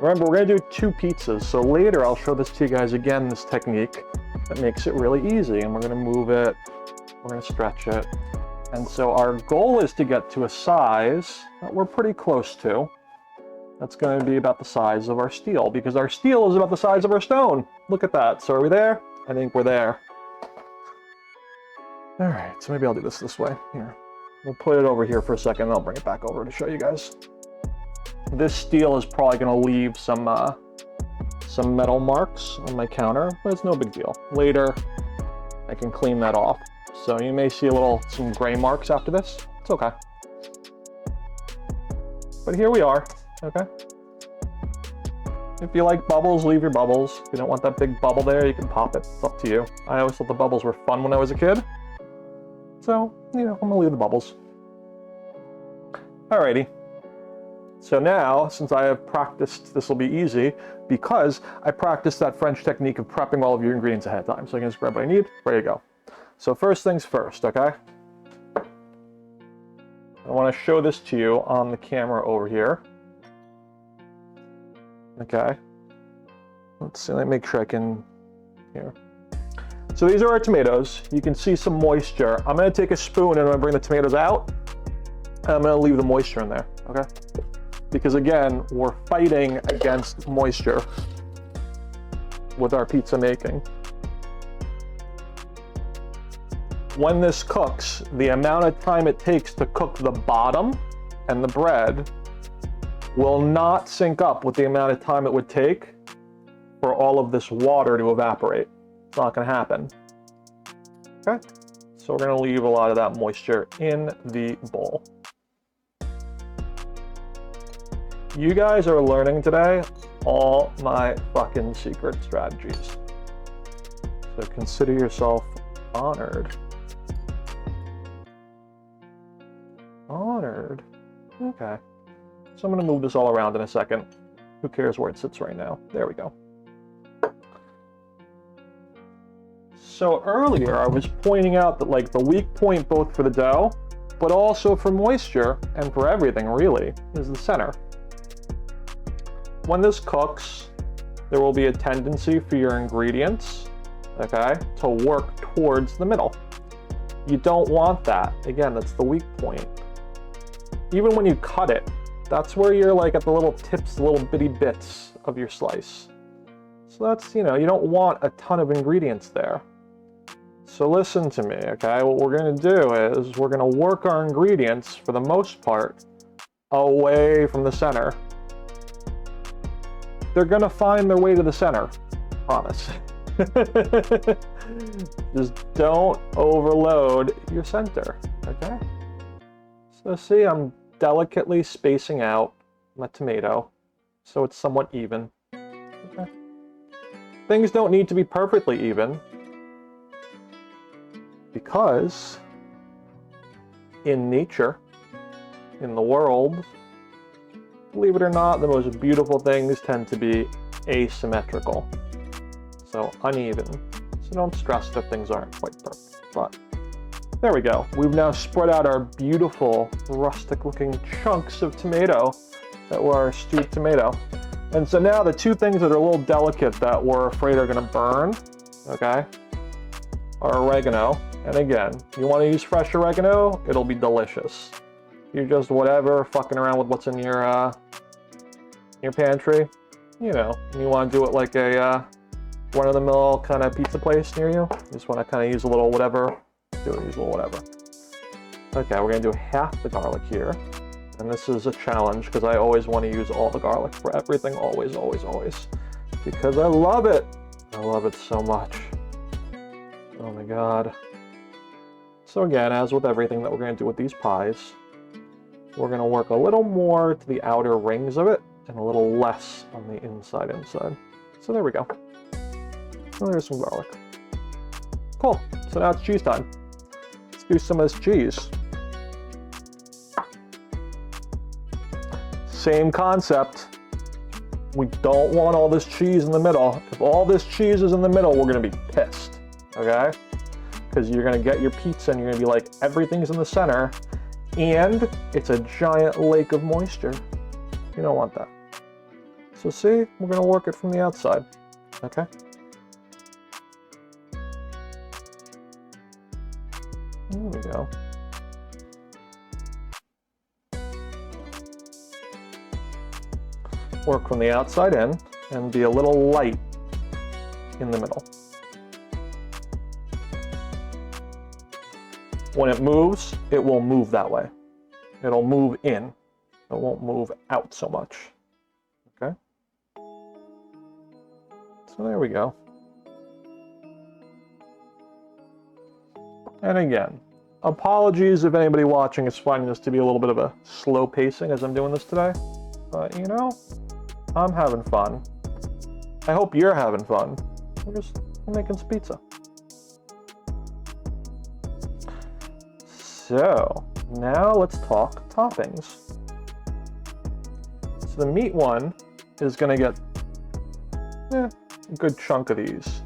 Remember, we're gonna do 2 pizzas, so later I'll show this to you guys again, this technique that makes it really easy, and we're gonna move it, we're gonna stretch it. And so our goal is to get to a size that we're pretty close to. That's going to be about the size of our steel, because our steel is about the size of our stone. Look at that. So are we there? I think we're there. All right, so maybe I'll do this way. Here, we'll put it over here for a second, and I'll bring it back over to show you guys. This steel is probably going to leave some metal marks on my counter, but it's no big deal. Later, I can clean that off. So you may see some gray marks after this. It's okay. But here we are. Okay. If you like bubbles, leave your bubbles. If you don't want that big bubble there, you can pop it. It's up to you. I always thought the bubbles were fun when I was a kid. So, you know, I'm gonna leave the bubbles. Alrighty. So now, since I have practiced, this will be easy, because I practiced that French technique of prepping all of your ingredients ahead of time. So I can just grab what I need, ready to go. So first things first, okay? I wanna show this to you on the camera over here. Okay, let's see, let me make sure I can, here. So these are our tomatoes. You can see some moisture. I'm gonna take a spoon and I'm gonna bring the tomatoes out. And I'm gonna leave the moisture in there, okay? Because again, we're fighting against moisture with our pizza making. When this cooks, the amount of time it takes to cook the bottom and the bread will not sync up with the amount of time it would take for all of this water to evaporate. It's not gonna happen. Okay, so we're gonna leave a lot of that moisture in the bowl. You guys are learning today all my fucking secret strategies. So consider yourself honored. Honored, okay. So I'm going to move this all around in a second. Who cares where it sits right now? There we go. So earlier I was pointing out that like the weak point both for the dough, but also for moisture and for everything really, is the center. When this cooks, there will be a tendency for your ingredients, okay, to work towards the middle. You don't want that. Again, that's the weak point. Even when you cut it, that's where you're like at the little tips, the little bitty bits of your slice. So that's, you know, you don't want a ton of ingredients there. So listen to me, okay? What we're gonna do is we're gonna work our ingredients, for the most part, away from the center. They're gonna find their way to the center, promise. Just don't overload your center, okay? So see, I'm delicately spacing out my tomato so it's somewhat even. Okay. Things don't need to be perfectly even, because in nature, in the world, believe it or not, the most beautiful things tend to be asymmetrical. So uneven. So don't stress if things aren't quite perfect. But there we go. We've now spread out our beautiful rustic looking chunks of tomato that were our stewed tomato. And so now the two things that are a little delicate that we're afraid are gonna burn, okay, are oregano. And again, you wanna use fresh oregano, it'll be delicious. You're just whatever, fucking around with what's in your pantry, you know, and you wanna do it like a run-of-the-mill kind of pizza place near you. You just wanna kind of use a little whatever, use a little whatever. Okay, we're gonna do half the garlic here. And this is a challenge because I always want to use all the garlic for everything, always, always, always. Because I love it. I love it so much. Oh my god. So again, as with everything that we're going to do with these pies, we're going to work a little more to the outer rings of it and a little less on the inside. So there we go. Well, there's some garlic. Cool. So now it's cheese time. Let's do some of this cheese. Same concept. We don't want all this cheese in the middle. If all this cheese is in the middle, we're gonna be pissed, okay? Because you're gonna get your pizza and you're gonna be like, everything's in the center, and it's a giant lake of moisture. You don't want that. So see, we're gonna work it from the outside, okay? There we go. Work from the outside in and be a little light in the middle. When it moves, it will move that way. It'll move in. It won't move out so much. Okay? So there we go. And again, apologies if anybody watching is finding this to be a little bit of a slow pacing as I'm doing this today. But you know, I'm having fun. I hope you're having fun. We're making some pizza. So, now let's talk toppings. So the meat one is gonna get a good chunk of these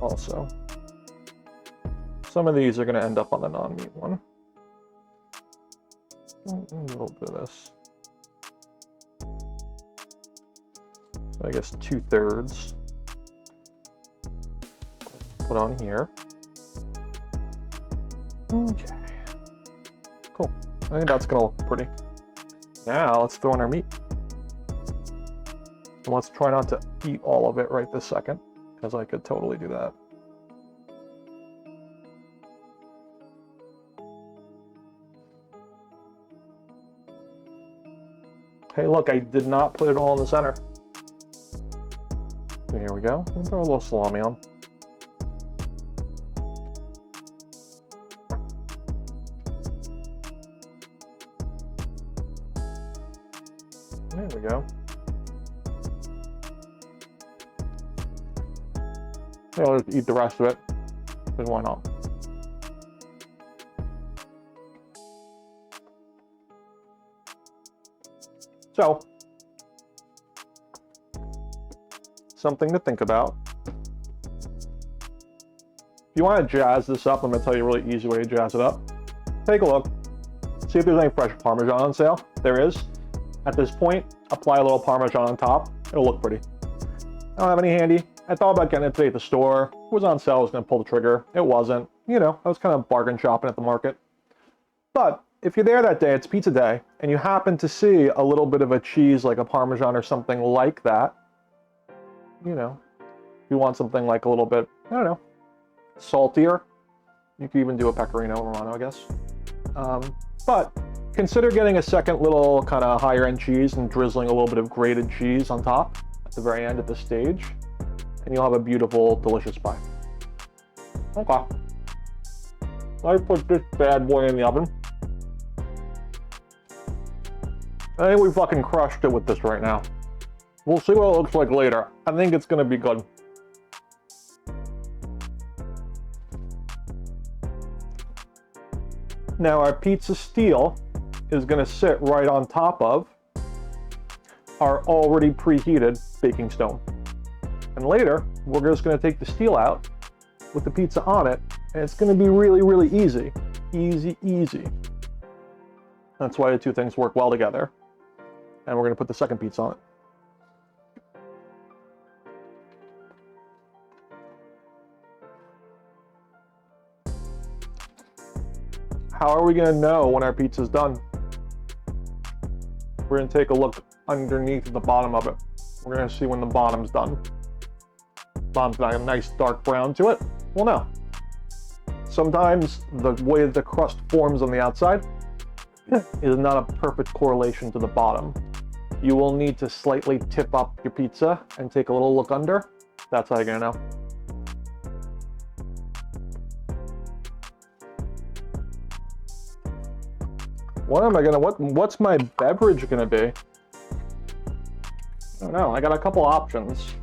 also. Some of these are gonna end up on the non-meat one. A little bit of this. I guess 2/3. Put on here. Okay. Cool. I think that's gonna look pretty. Now let's throw in our meat. And let's try not to eat all of it right this second, because I could totally do that. Hey, look, I did not put it all in the center. Here we go. We'll throw a little salami on. There we go. Yeah, I'll just eat the rest of it, because why not? So, something to think about. If you want to jazz this up, I'm going to tell you a really easy way to jazz it up. Take a look. See if there's any fresh Parmesan on sale. There is. At this point, apply a little Parmesan on top. It'll look pretty. I don't have any handy. I thought about getting it today at the store. It was on sale. I was going to pull the trigger. It wasn't. You know, I was kind of bargain shopping at the market. But if you're there that day, it's pizza day, and you happen to see a little bit of a cheese like a Parmesan or something like that, you know, if you want something like a little bit, I don't know, saltier, you could even do a Pecorino Romano, I guess. But consider getting a second little kind of higher end cheese and drizzling a little bit of grated cheese on top at the very end at this stage, and you'll have a beautiful, delicious pie. Okay. I put this bad boy in the oven. I think we fucking crushed it with this right now. We'll see what it looks like later. I think it's gonna be good. Now our pizza steel is gonna sit right on top of our already preheated baking stone. And later, we're just gonna take the steel out with the pizza on it, and it's gonna be really, really easy. Easy, easy. That's why the two things work well together. And we're gonna put the second pizza on it. How are we gonna know when our pizza's done? We're gonna take a look underneath the bottom of it. We're gonna see when the bottom's done. Bottom's got a nice dark brown to it. We'll know. Sometimes the way the crust forms on the outside is not a perfect correlation to the bottom. You will need to slightly tip up your pizza and take a little look under. That's how you're gonna know. What am I gonna, what's my beverage gonna be? I don't know, I got a couple options.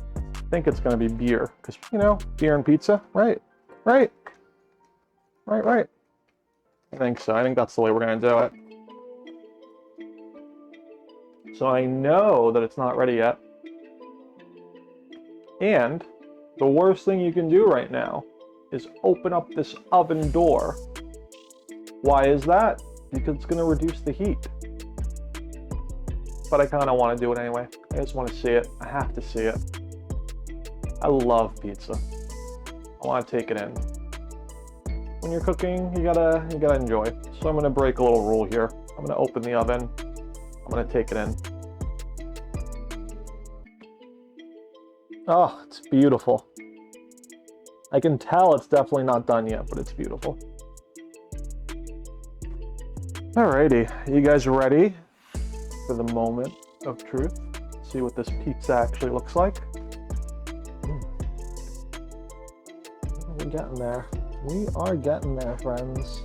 I think it's gonna be beer, because, you know, beer and pizza, right? Right. Right. I think so, I think that's the way we're gonna do it. So I know that it's not ready yet. And the worst thing you can do right now is open up this oven door. Why is that? Because it's going to reduce the heat. But I kind of want to do it anyway. I just want to see it. I have to see it. I love pizza. I want to take it in. When you're cooking, you gotta enjoy. So I'm going to break a little rule here. I'm going to open the oven. I'm going to take it in. Oh, it's beautiful. I can tell it's definitely not done yet, but it's beautiful. Alrighty, you guys ready for the moment of truth? See what this pizza actually looks like? We're getting there. We are getting there, friends.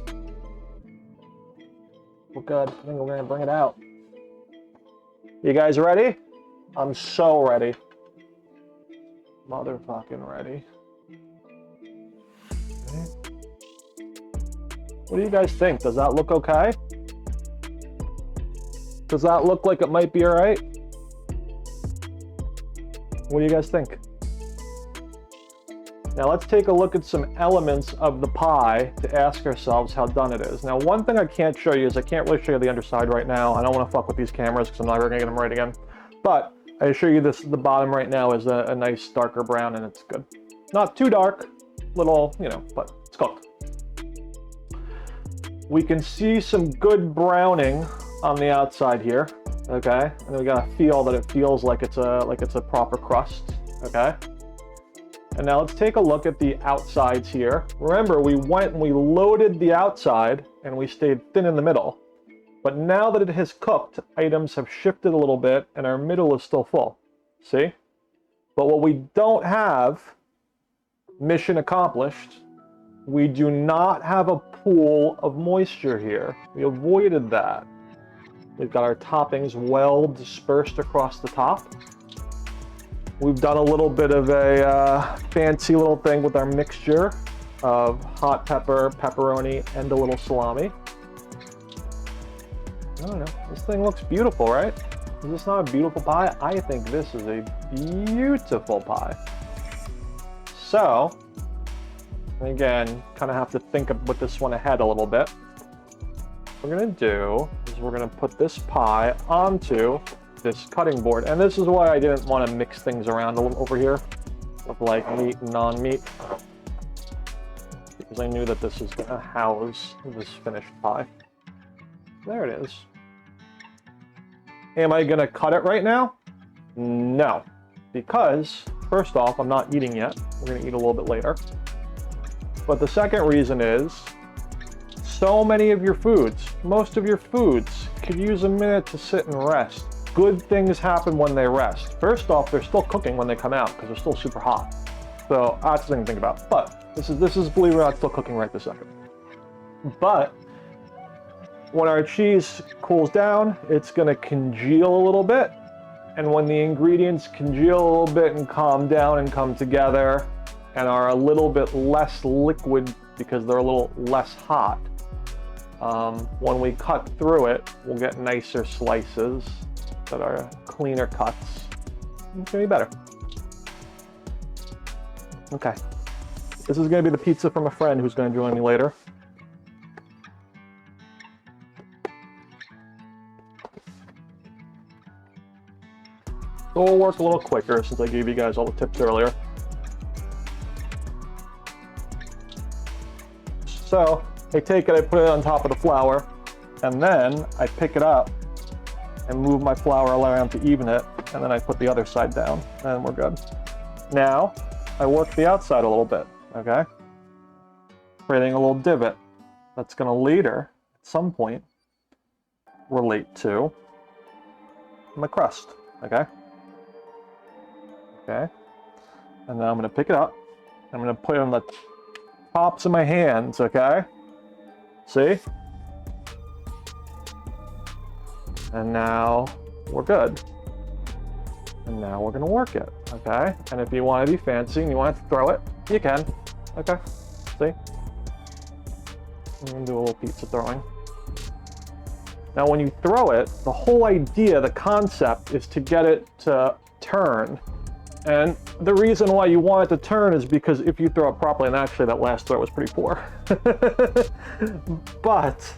We're good. I think we're gonna bring it out. You guys ready? I'm so ready. Motherfucking ready. What do you guys think? Does that look okay? Does that look like it might be all right? What do you guys think? Now let's take a look at some elements of the pie to ask ourselves how done it is. Now one thing I can't show you is I can't really show you the underside right now. I don't want to fuck with these cameras because I'm never going to get them right again. But I show you this, the bottom right now is a nice darker brown and it's good. Not too dark, little, you know, but it's cooked. We can see some good browning on the outside here, okay? And we gotta feel that it feels like it's a proper crust, okay? And now let's take a look at the outsides here. Remember, we went and we loaded the outside and we stayed thin in the middle. But now that it has cooked, items have shifted a little bit and our middle is still full. See? But what we don't have, mission accomplished, we do not have a pool of moisture here. We avoided that. We've got our toppings well dispersed across the top. We've done a little bit of a fancy little thing with our mixture of hot pepper, pepperoni, and a little salami. I don't know, this thing looks beautiful, right? Is this not a beautiful pie? I think this is a beautiful pie. So, again, kind of have to think with this one ahead a little bit. What we're gonna do is we're gonna put this pie onto this cutting board. And this is why I didn't want to mix things around a little over here of like meat and non-meat. Because I knew that this is gonna house this finished pie. There it is. Am I gonna cut it right now? No. Because, first off, I'm not eating yet. We're gonna eat a little bit later. But the second reason is, so many of your foods, most of your foods, could use a minute to sit and rest. Good things happen when they rest. First off, they're still cooking when they come out because they're still super hot. So that's the thing to think about. But this is believe it or not, still cooking right this second. But when our cheese cools down, it's gonna congeal a little bit. And when the ingredients congeal a little bit and calm down and come together and are a little bit less liquid because they're a little less hot, when we cut through it, we'll get nicer slices that are cleaner cuts. It's gonna be better. Okay. This is gonna be the pizza from a friend who's gonna join me later. So we'll work a little quicker since I gave you guys all the tips earlier. So I take it, I put it on top of the flour, and then I pick it up and move my flour around to even it, and then I put the other side down, and we're good. Now, I work the outside a little bit, okay? Creating a little divot that's gonna later, at some point, relate to my crust, okay? Okay, and then I'm gonna pick it up. I'm gonna put it on the tops of my hands, okay? See? And now we're good. And now we're gonna work it, okay? And if you wanna be fancy and you want to throw it, you can, okay? See? I'm gonna do a little pizza throwing. Now when you throw it, the whole idea, the concept is to get it to turn. And the reason why you want it to turn is because if you throw it properly, and actually that last throw was pretty poor. But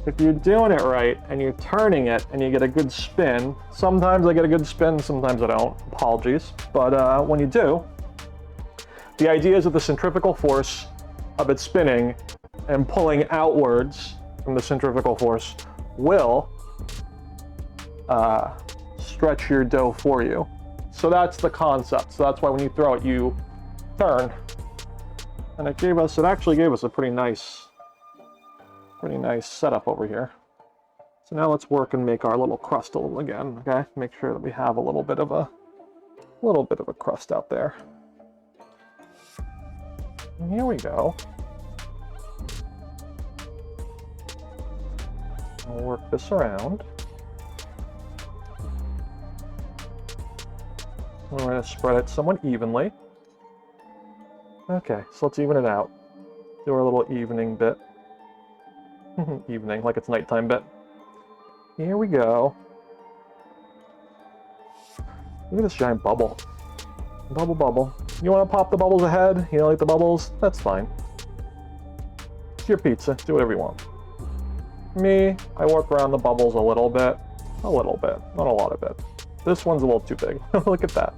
if you're doing it right and you're turning it and you get a good spin, sometimes I get a good spin, sometimes I don't, apologies. But when you do, the idea is that the centrifugal force of it spinning and pulling outwards from the centrifugal force will stretch your dough for you. So that's the concept. So that's why when you throw it, you turn. And it actually gave us a pretty nice setup over here. So now let's work and make our little crust a little again, okay? Make sure that we have a little bit of a crust out there. And here we go. I'll work this around. We're going to spread it somewhat evenly. Okay, so let's even it out. Do our little evening bit. Evening, like it's nighttime bit. Here we go. Look at this giant bubble. Bubble, bubble. You want to pop the bubbles ahead? You don't like the bubbles? That's fine. It's your pizza. Do whatever you want. Me, I work around the bubbles a little bit. A little bit, not a lot of it. This one's a little too big. Look at that.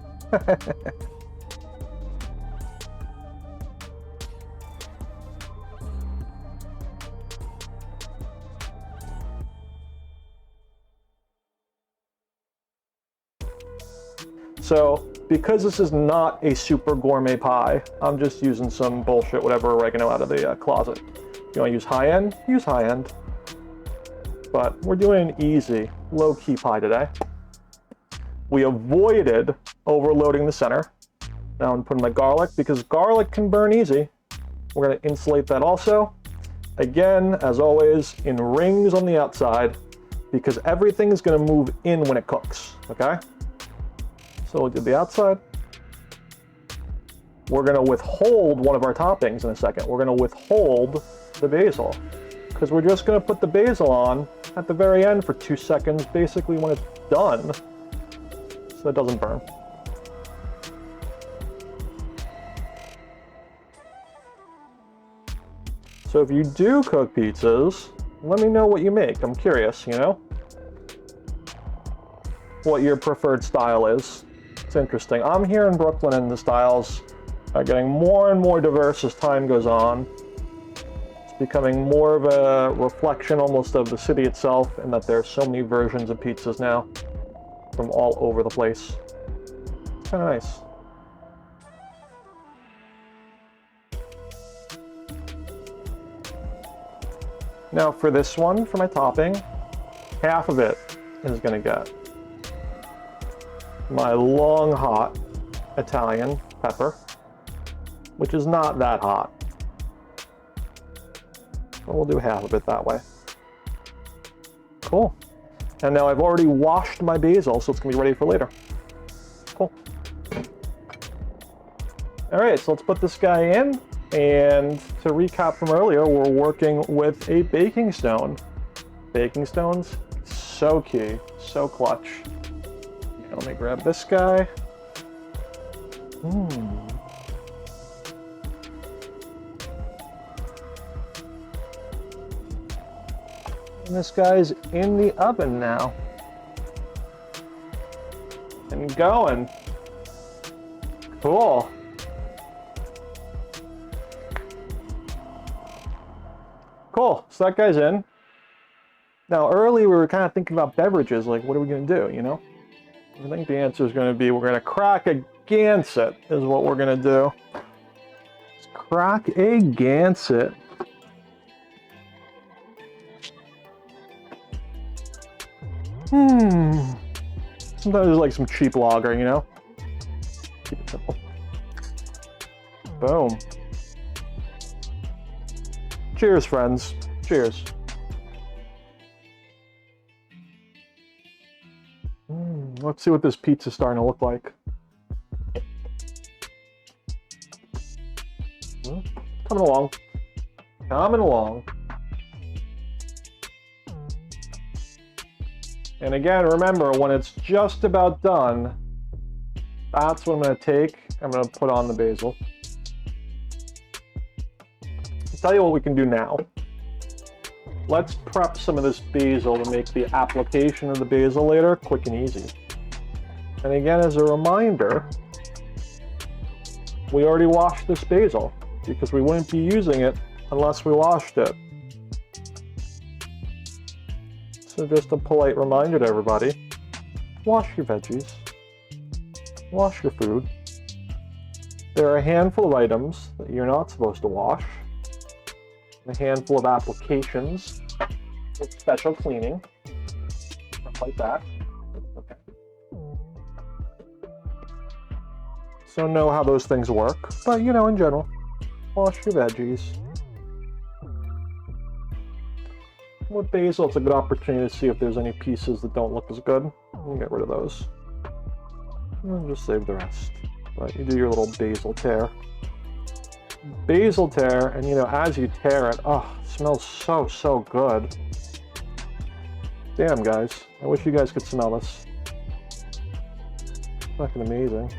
So, because this is not a super gourmet pie, I'm just using some bullshit, whatever oregano out of the closet. You want to use high end? Use high end. But we're doing an easy, low-key pie today. We avoided overloading the center. Now I'm putting my garlic, because garlic can burn easy. We're going to insulate that also. Again, as always, in rings on the outside, because everything is going to move in when it cooks, okay? So we'll do the outside. We're going to withhold one of our toppings in a second. We're going to withhold the basil, because we're just going to put the basil on at the very end for 2 seconds, basically when it's done, so it doesn't burn. So if you do cook pizzas, let me know what you make. I'm curious, you know? What your preferred style is. It's interesting. I'm here in Brooklyn and the styles are getting more and more diverse as time goes on. It's becoming more of a reflection almost of the city itself, and that there's so many versions of pizzas now from all over the place. It's kind of nice. Now for this one, for my topping, half of it is going to get my long hot Italian pepper, which is not that hot. But we'll do half of it that way. Cool. And now I've already washed my basil, so it's gonna be ready for later. Cool. All right, so let's put this guy in. And to recap from earlier, we're working with a baking stone. Baking stones, so key, so clutch. Here, let me grab this guy. And this guy's in the oven now. And going. Cool. Cool, so that guy's in. Now, earlier we were kind of thinking about beverages, like what are we gonna do, you know? I think the answer is gonna be we're gonna crack a Gansett is what we're gonna do. Let's crack a Gansett. Sometimes there's like some cheap lager, you know? Keep it simple. Boom. Cheers, friends. Cheers. Let's see what this pizza's starting to look like. Coming along. Coming along. And again, remember, when it's just about done, that's what I'm going to take. I'm going to put on the basil. I'll tell you what we can do now. Let's prep some of this basil to make the application of the basil later quick and easy. And again, as a reminder, we already washed this basil because we wouldn't be using it unless we washed it. So just a polite reminder to everybody, wash your veggies, wash your food. There are a handful of items that you're not supposed to wash, a handful of applications with special cleaning, stuff like that. Okay. So know how those things work, but you know, in general, wash your veggies. With basil, it's a good opportunity to see if there's any pieces that don't look as good. We'll get rid of those. And just save the rest. But you do your little basil tear. Basil tear, and you know, as you tear it, oh, it smells so, so good. Damn, guys. I wish you guys could smell this. Fucking amazing.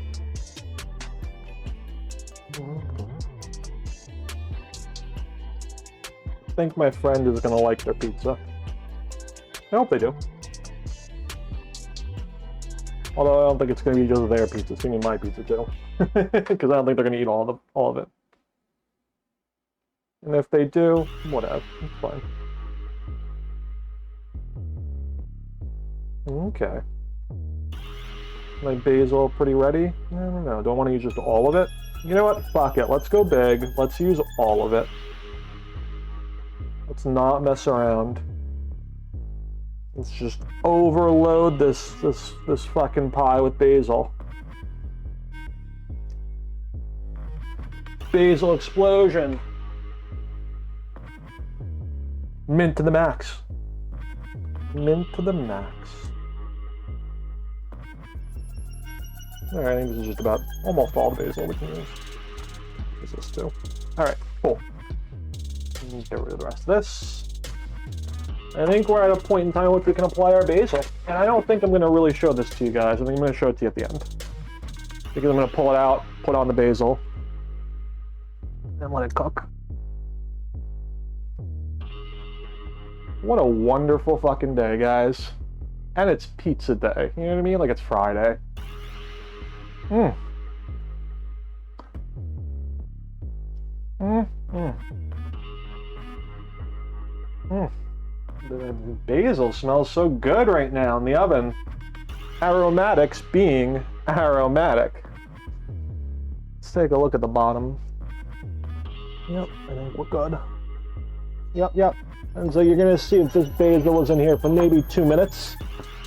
I think my friend is gonna like their pizza. I hope they do. Although I don't think it's gonna be just their pizza, it's gonna be my pizza too. Because I don't think they're gonna eat all of it. And if they do, whatever, it's fine. Okay. My basil pretty ready? I don't know, do I want to use just all of it? You know what, fuck it, let's go big, let's use all of it. Let's not mess around. Let's just overload this fucking pie with basil. Basil explosion. Mint to the max. Mint to the max. Alright, I think this is just about almost all the basil we can use. Use this too. Alright, cool. Get rid of the rest of this. I think we're at a point in time in which we can apply our basil. And I don't think I'm going to really show this to you guys. I think I'm going to show it to you at the end. Because I'm going to pull it out, put on the basil, and let it cook. What a wonderful fucking day, guys. And it's pizza day. You know what I mean? Like it's Friday. The basil smells so good right now in the oven. Aromatics being aromatic. Let's take a look at the bottom. Yep, I think we're good. Yep. And so you're gonna see if this basil was in here for maybe 2 minutes.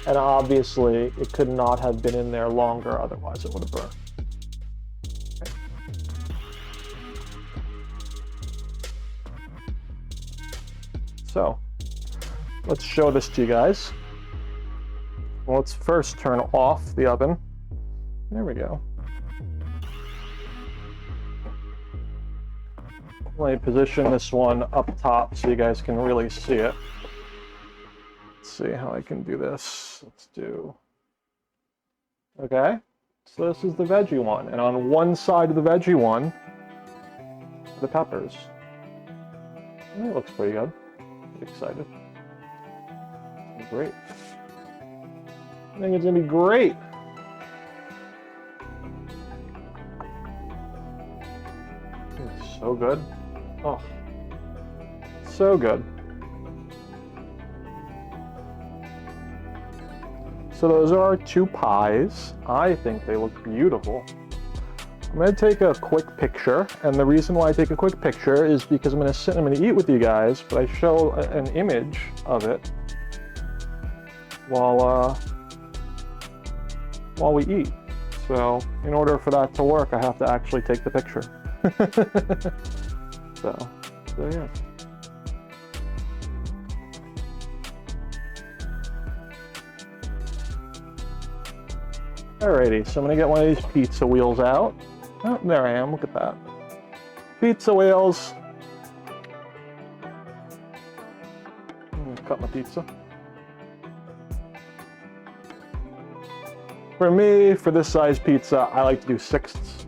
And obviously it could not have been in there longer, otherwise it would have burned. Okay. So, let's show this to you guys. Well, let's first turn off the oven. There we go. Let me position this one up top so you guys can really see it. Let's see how I can do this. Let's do... Okay, so this is the veggie one, and on one side of the veggie one, the peppers. And it looks pretty good. I'm excited. Great. I think it's gonna be great. It's so good. Oh, so good. So those are our two pies. I think they look beautiful. I'm gonna take a quick picture, and the reason why I take a quick picture is because I'm gonna eat with you guys, but I show an image of it while we eat. So in order for that to work, I have to actually take the picture. so yeah. Alrighty, so I'm gonna get one of these pizza wheels out. Oh, there I am, look at that. Pizza wheels. Cut my pizza. For me, for this size pizza, I like to do sixths.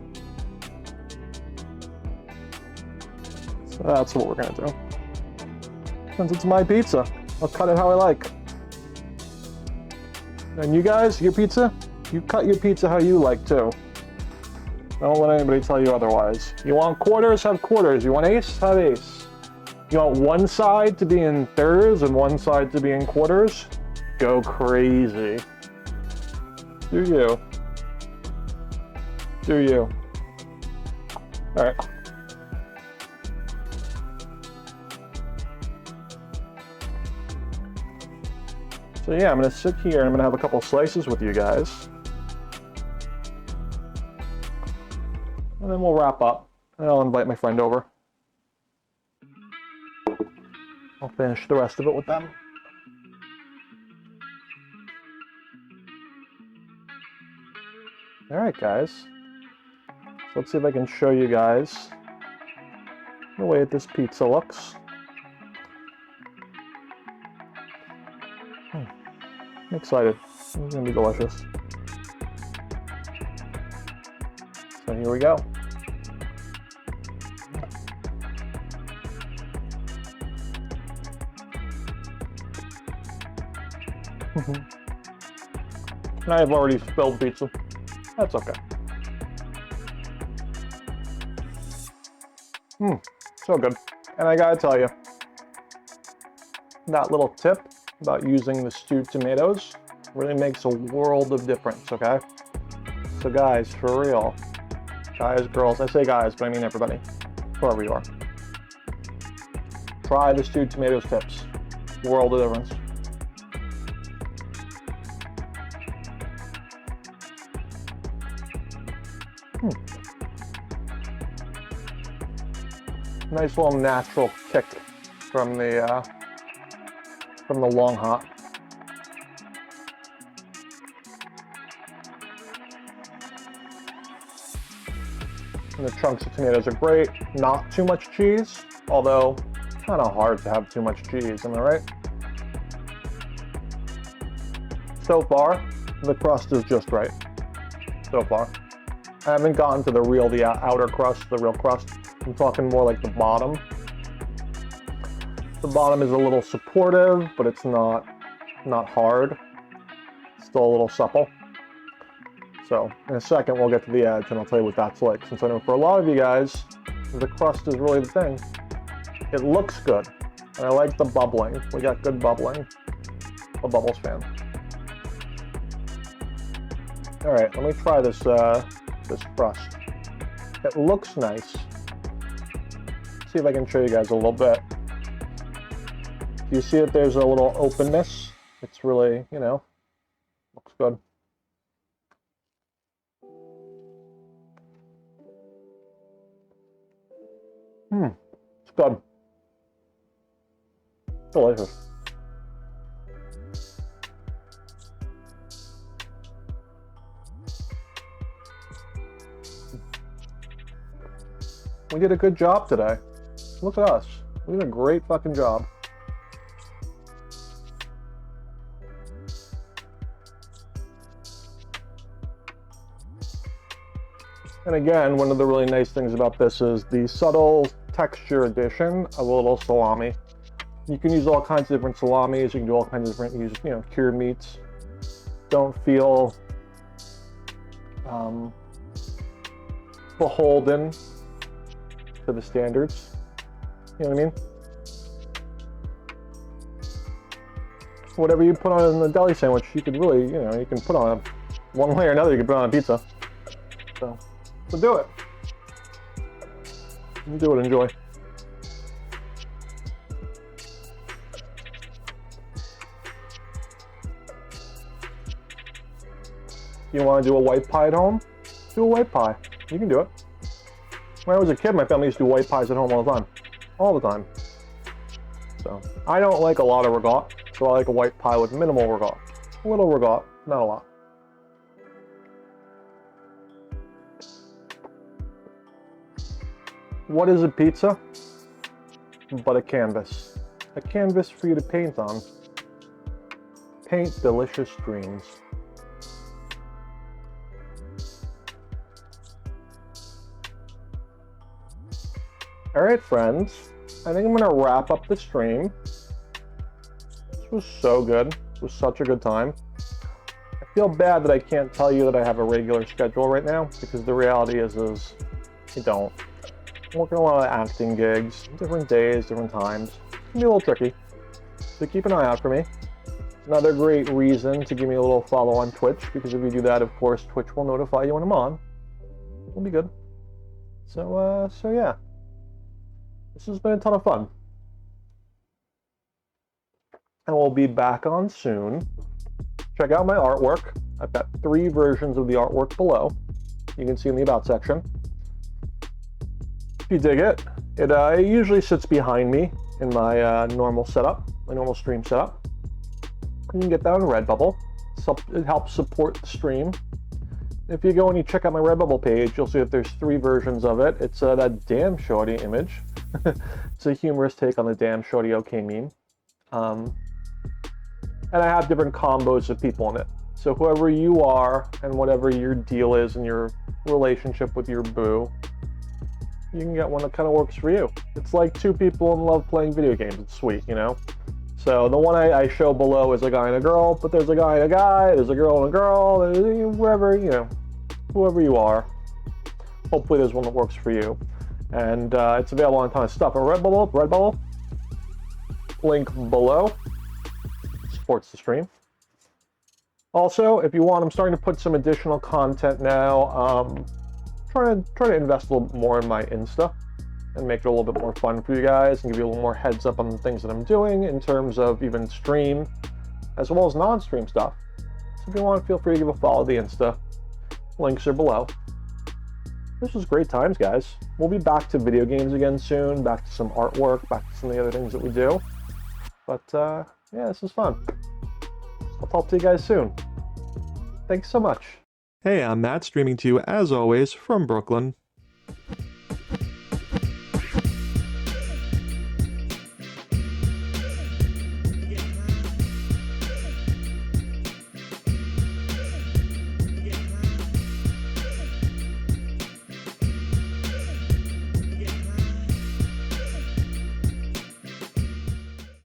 So that's what we're gonna do. Since it's my pizza, I'll cut it how I like. And you guys, your pizza? You cut your pizza how you like too. Don't let anybody tell you otherwise. You want quarters, have quarters. You want ace, have ace. You want one side to be in thirds and one side to be in quarters? Go crazy. Do you. Do you. All right. So yeah, I'm gonna sit here and I'm gonna have a couple slices with you guys. And then we'll wrap up, and I'll invite my friend over. I'll finish the rest of it with them. Alright guys, so let's see if I can show you guys the way this pizza looks. I'm excited. It's gonna be delicious. So here we go. And I have already spilled pizza. That's okay. So good. And I gotta tell you, that little tip about using the stewed tomatoes really makes a world of difference, okay? So guys, for real, guys, girls, I say guys, but I mean everybody, whoever you are. Try the stewed tomatoes tips. World of difference. Nice little natural kick from the long hot. And the chunks of tomatoes are great. Not too much cheese, although kind of hard to have too much cheese, am I right? So far, the crust is just right. So far. I haven't gotten to the outer crust, the real crust. I'm talking more like the bottom. The bottom is a little supportive, but it's not hard. It's still a little supple. So in a second we'll get to the edge and I'll tell you what that's like. Since I know for a lot of you guys, the crust is really the thing. It looks good. And I like the bubbling. We got good bubbling. I'm a Bubbles fan. Alright, let me try this this crust. It looks nice. See if I can show you guys a little bit. You see that there's a little openness. It's really, you know, looks good. It's good. Delicious. We did a good job today. Look at us. We did a great fucking job. And again, one of the really nice things about this is the subtle texture addition of a little salami. You can use all kinds of different salamis. You can do all kinds of different, cured meats. Don't feel beholden to the standards. You know what I mean? Whatever you put on the deli sandwich, you could really, you can put on one way or another. You can put on a pizza. So do it. Do it. Enjoy. You want to do a white pie at home? Do a white pie. You can do it. When I was a kid, my family used to do white pies at home all the time. All the time. So, I don't like a lot of ragout, so I like a white pie with minimal ragout. A little ragout, not a lot. What is a pizza? But a canvas. A canvas for you to paint on. Paint delicious dreams. Alright friends, I think I'm going to wrap up the stream. This was so good. It was such a good time. I feel bad that I can't tell you that I have a regular schedule right now, because the reality is I don't. I'm working a lot of acting gigs, different days, different times. It can be a little tricky. So keep an eye out for me. Another great reason to give me a little follow on Twitch, because if you do that, of course, Twitch will notify you when I'm on. It'll be good. So yeah. This has been a ton of fun. And we'll be back on soon. Check out my artwork. I've got 3 versions of the artwork below. You can see in the About section. If you dig it, it usually sits behind me in my normal setup, my normal stream setup. You can get that on Redbubble. It helps support the stream. If you go and you check out my Redbubble page, you'll see that there's 3 versions of it. It's that damn shorty image. It's a humorous take on the damn shorty okay meme. And I have different combos of people in it. So whoever you are and whatever your deal is in your relationship with your boo, you can get one that kind of works for you. It's like 2 people in love playing video games. It's sweet, So the one I show below is a guy and a girl, but there's a guy and a guy, there's a girl and a girl, wherever, whoever you are. Hopefully there's one that works for you. And it's available on a ton of stuff. On Redbubble, link below, supports the stream. Also, if you want, I'm starting to put some additional content now. Trying to invest a little more in my Insta and make it a little bit more fun for you guys and give you a little more heads up on the things that I'm doing in terms of even stream as well as non-stream stuff. So if you want, feel free to give a follow to the Insta. Links are below. This was great times, guys. We'll be back to video games again soon, back to some artwork, back to some of the other things that we do. But yeah, this is fun. I'll talk to you guys soon. Thanks so much. Hey, I'm Matt, streaming to you as always from Brooklyn.